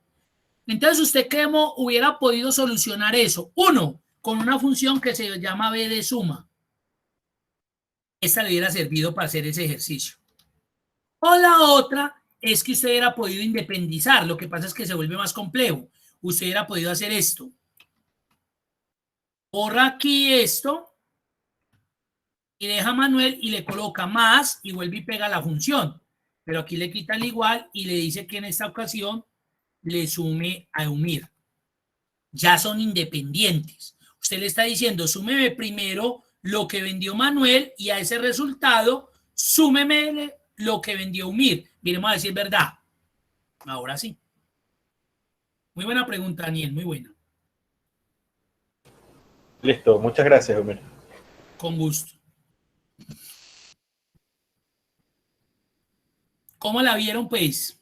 Speaker 1: Entonces, ¿usted cómo hubiera podido solucionar eso? Uno, con una función que se llama B de suma. Esta le hubiera servido para hacer ese ejercicio. O la otra es que usted hubiera podido independizar. Lo que pasa es que se vuelve más complejo. Usted hubiera podido hacer esto. Borra aquí esto y deja a Manuel y le coloca más y vuelve y pega la función. Pero aquí le quita el igual y le dice que en esta ocasión le sume a Eumir. Ya son independientes. Usted le está diciendo, súmeme primero lo que vendió Manuel y a ese resultado súmeme lo que vendió Eumir. Miremos a ver si es verdad. Ahora sí. Muy buena pregunta, Daniel, muy buena.
Speaker 3: Listo, muchas gracias, Eumir.
Speaker 1: Con gusto. ¿Cómo la vieron, pues?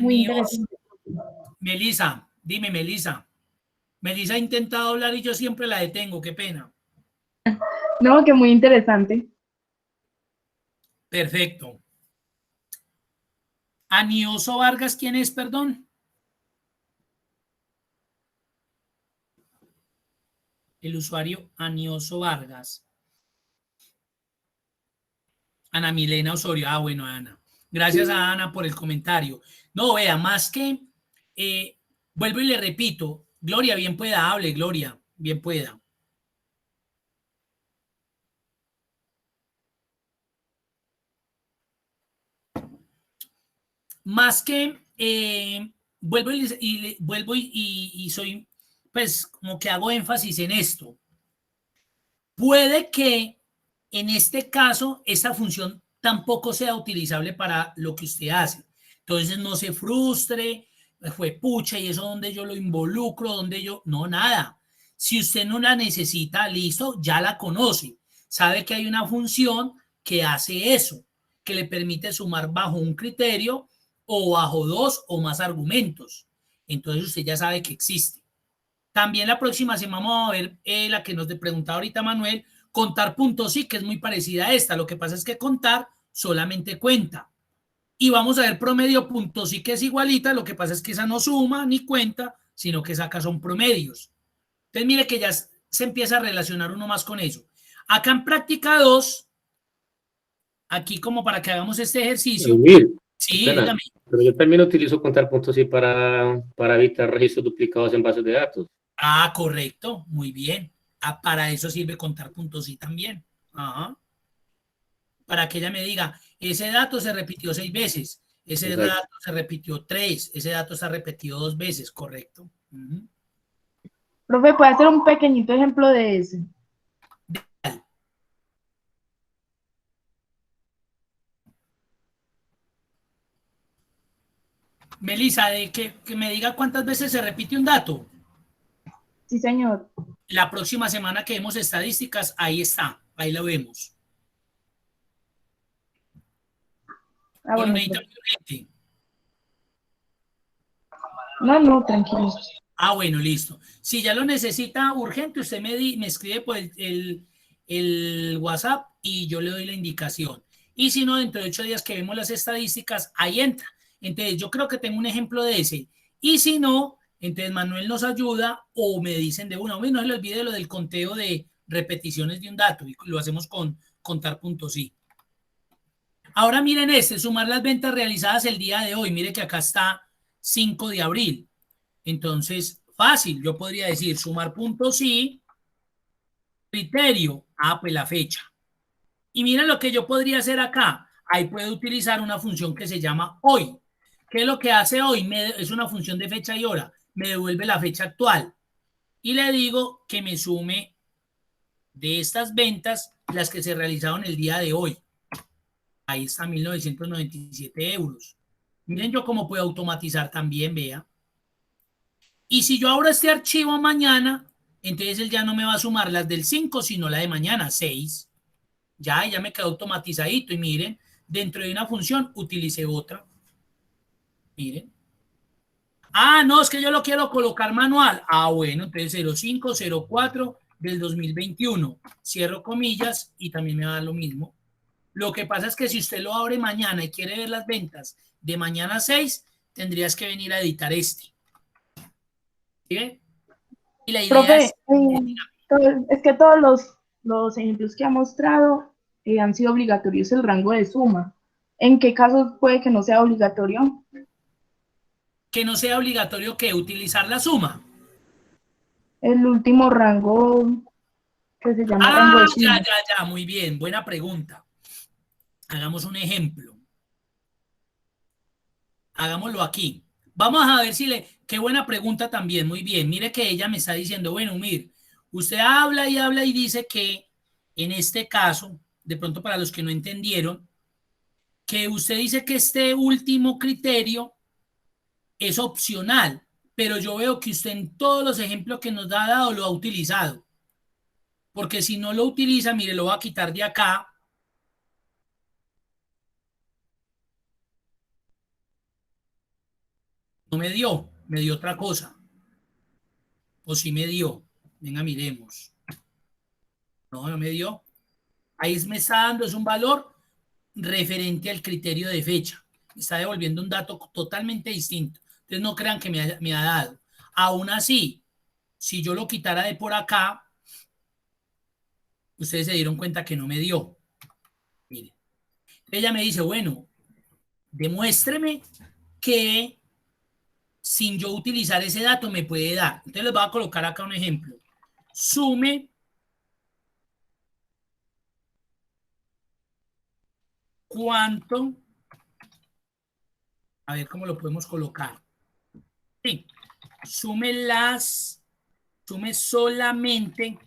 Speaker 2: Muy interesante.
Speaker 1: Melissa, dime, Melissa. Melissa ha intentado hablar y yo siempre la detengo, qué pena.
Speaker 2: No, que muy interesante.
Speaker 1: Perfecto. Anioso Vargas, ¿quién es, perdón? El usuario Anioso Vargas. Ana Milena Osorio. Bueno, Ana. Gracias a Ana por el comentario. No, vea, más que, vuelvo y le repito, Gloria, bien pueda, hable, Gloria, bien pueda. Más que, vuelvo y soy, pues, como que hago énfasis en esto. Puede que en este caso esta función tampoco sea utilizable para lo que usted hace. Entonces no se frustre, fue pucha, y eso donde yo lo involucro, donde yo, no, nada. Si usted no la necesita, listo, ya la conoce. Sabe que hay una función que hace eso, que le permite sumar bajo un criterio o bajo dos o más argumentos. Entonces usted ya sabe que existe. También la próxima semana vamos a ver la que nos preguntaba ahorita Manuel, contar puntos sí, que es muy parecida a esta. Lo que pasa es que contar solamente cuenta. Y vamos a ver promedio puntos sí, que es igualita. Lo que pasa es que esa no suma ni cuenta, sino que saca son promedios. Entonces mire que ya se empieza a relacionar uno más con eso. Acá en práctica 2, aquí como para que hagamos este ejercicio. Sí, dígame.
Speaker 7: Pero yo también utilizo contar puntos sí para evitar registros duplicados en bases de datos.
Speaker 1: Ah, correcto, muy bien. Ah, para eso sirve contar puntos sí también. Ajá. Para que ella me diga, ese dato se repitió 6 veces, ese
Speaker 7: Exacto.
Speaker 1: dato se repitió 3, ese dato se ha repetido 2 veces, correcto.
Speaker 2: Profe, ¿puede hacer un pequeñito ejemplo de ese?
Speaker 1: Melissa, de que me diga cuántas veces se repite un dato.
Speaker 2: Sí, señor.
Speaker 1: La próxima semana que vemos estadísticas, ahí está, ahí lo vemos.
Speaker 2: Ah, bueno,
Speaker 1: necesita urgente.
Speaker 2: No, tranquilo.
Speaker 1: Ah, bueno, listo. Si ya lo necesita urgente, usted me escribe por el WhatsApp y yo le doy la indicación. Y si no, dentro de 8 días que vemos las estadísticas, ahí entra. Entonces, yo creo que tengo un ejemplo de ese. Y si no, entonces Manuel nos ayuda o me dicen de una, no se le olvide lo del conteo de repeticiones de un dato y lo hacemos con contar puntos sí. Ahora miren sumar las ventas realizadas el día de hoy. Mire que acá está 5 de abril. Entonces, fácil, yo podría decir sumar puntos sí, criterio, pues la fecha. Y miren lo que yo podría hacer acá. Ahí puedo utilizar una función que se llama hoy. ¿Qué es lo que hace hoy? Es una función de fecha y hora. Me devuelve la fecha actual. Y le digo que me sume de estas ventas las que se realizaron el día de hoy. Ahí está 1.997 euros. Miren yo cómo puedo automatizar también, vea. Y si yo abro este archivo mañana, entonces él ya no me va a sumar las del 5, sino la de mañana, 6. Ya me quedó automatizadito. Y miren, dentro de una función utilicé otra. Miren. Ah, no, es que yo lo quiero colocar manual. Ah, bueno, entonces 0504 del 2021. Cierro comillas y también me da lo mismo. Lo que pasa es que si usted lo abre mañana y quiere ver las ventas de mañana 6, tendrías que venir a editar este. ¿Sí? Y la idea
Speaker 2: Profe,
Speaker 1: es
Speaker 2: que todos los ejemplos que ha mostrado han sido obligatorios el rango de suma. ¿En qué casos puede que no sea obligatorio?
Speaker 1: que no sea obligatorio que utilizar la suma.
Speaker 2: El último rango que se llama rango de suma.
Speaker 1: Ya, muy bien, buena pregunta. Hagamos un ejemplo. Hagámoslo aquí. Vamos a ver si qué buena pregunta también, muy bien. Mire que ella me está diciendo, bueno, mire, usted habla y dice que en este caso, de pronto para los que no entendieron, que usted dice que este último criterio es opcional, pero yo veo que usted en todos los ejemplos que nos ha dado lo ha utilizado. Porque si no lo utiliza, mire, lo va a quitar de acá. No me dio otra cosa. O sí me dio. Venga, miremos. No me dio. Ahí me está dando, es un valor referente al criterio de fecha. Me está devolviendo un dato totalmente distinto. Entonces no crean que me ha dado. Aún así, si yo lo quitara de por acá, ustedes se dieron cuenta que no me dio. Miren. Ella me dice, bueno, demuéstreme que sin yo utilizar ese dato me puede dar. Entonces les voy a colocar acá un ejemplo. Sume cuánto, a ver cómo lo podemos colocar. Sí, sume solamente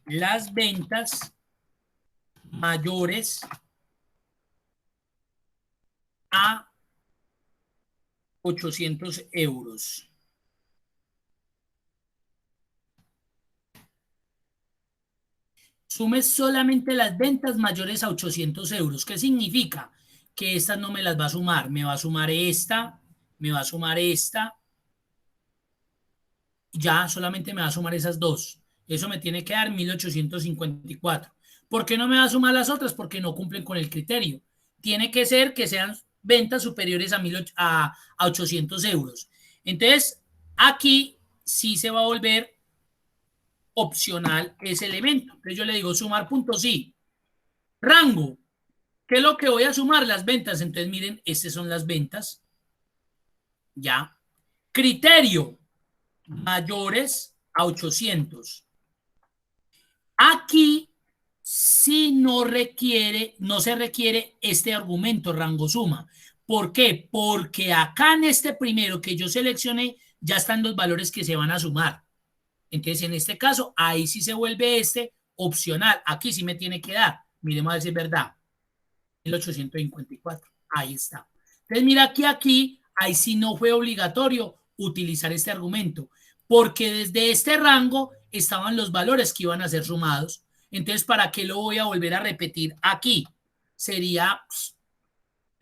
Speaker 1: las ventas mayores a 800 euros. Sume solamente las ventas mayores a 800 euros. ¿Qué significa? Que estas no me las va a sumar. Me va a sumar esta, me va a sumar esta. Ya solamente me va a sumar esas dos. Eso me tiene que dar 1854. ¿Por qué no me va a sumar las otras? Porque no cumplen con el criterio. Tiene que ser que sean ventas superiores a 800 euros. Entonces, aquí sí se va a volver opcional ese elemento. Entonces yo le digo sumar puntos sí. Rango. ¿Qué es lo que voy a sumar? Las ventas. Entonces miren, estas son las ventas. Ya. Criterio. Mayores a 800. Aquí sí no se requiere este argumento rango suma. ¿Por qué? Porque acá en este primero que yo seleccioné ya están los valores que se van a sumar. Entonces, en este caso, ahí sí se vuelve este opcional. Aquí sí me tiene que dar. Miremos a ver si es verdad. 1854. Ahí está. Entonces, mira aquí, ahí sí no fue obligatorio utilizar este argumento, porque desde este rango estaban los valores que iban a ser sumados. Entonces, ¿para qué lo voy a volver a repetir aquí? Sería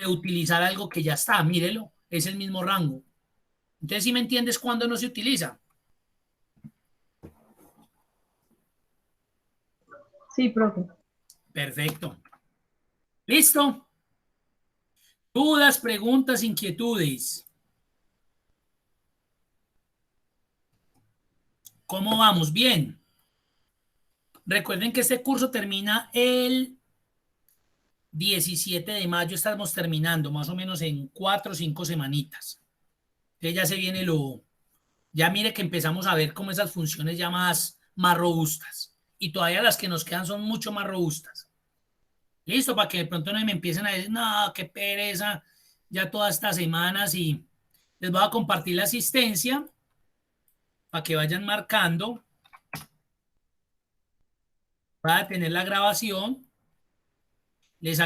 Speaker 1: utilizar algo que ya está. Mírelo, es el mismo rango. Entonces, ¿sí me entiendes cuándo no se utiliza?
Speaker 2: Sí, profe.
Speaker 1: Perfecto. ¿Listo? ¿Dudas, preguntas, inquietudes? ¿Cómo vamos? Bien. Recuerden que este curso termina el 17 de mayo. Estamos terminando más o menos en 4 o 5 semanitas. Entonces ya se viene ya mire que empezamos a ver como esas funciones ya más robustas. Y todavía las que nos quedan son mucho más robustas. Listo, para que de pronto no me empiecen a decir, no, qué pereza, ya todas estas semanas. Y les voy a compartir la asistencia para que vayan marcando. Voy a tener la grabación. Les agradezco.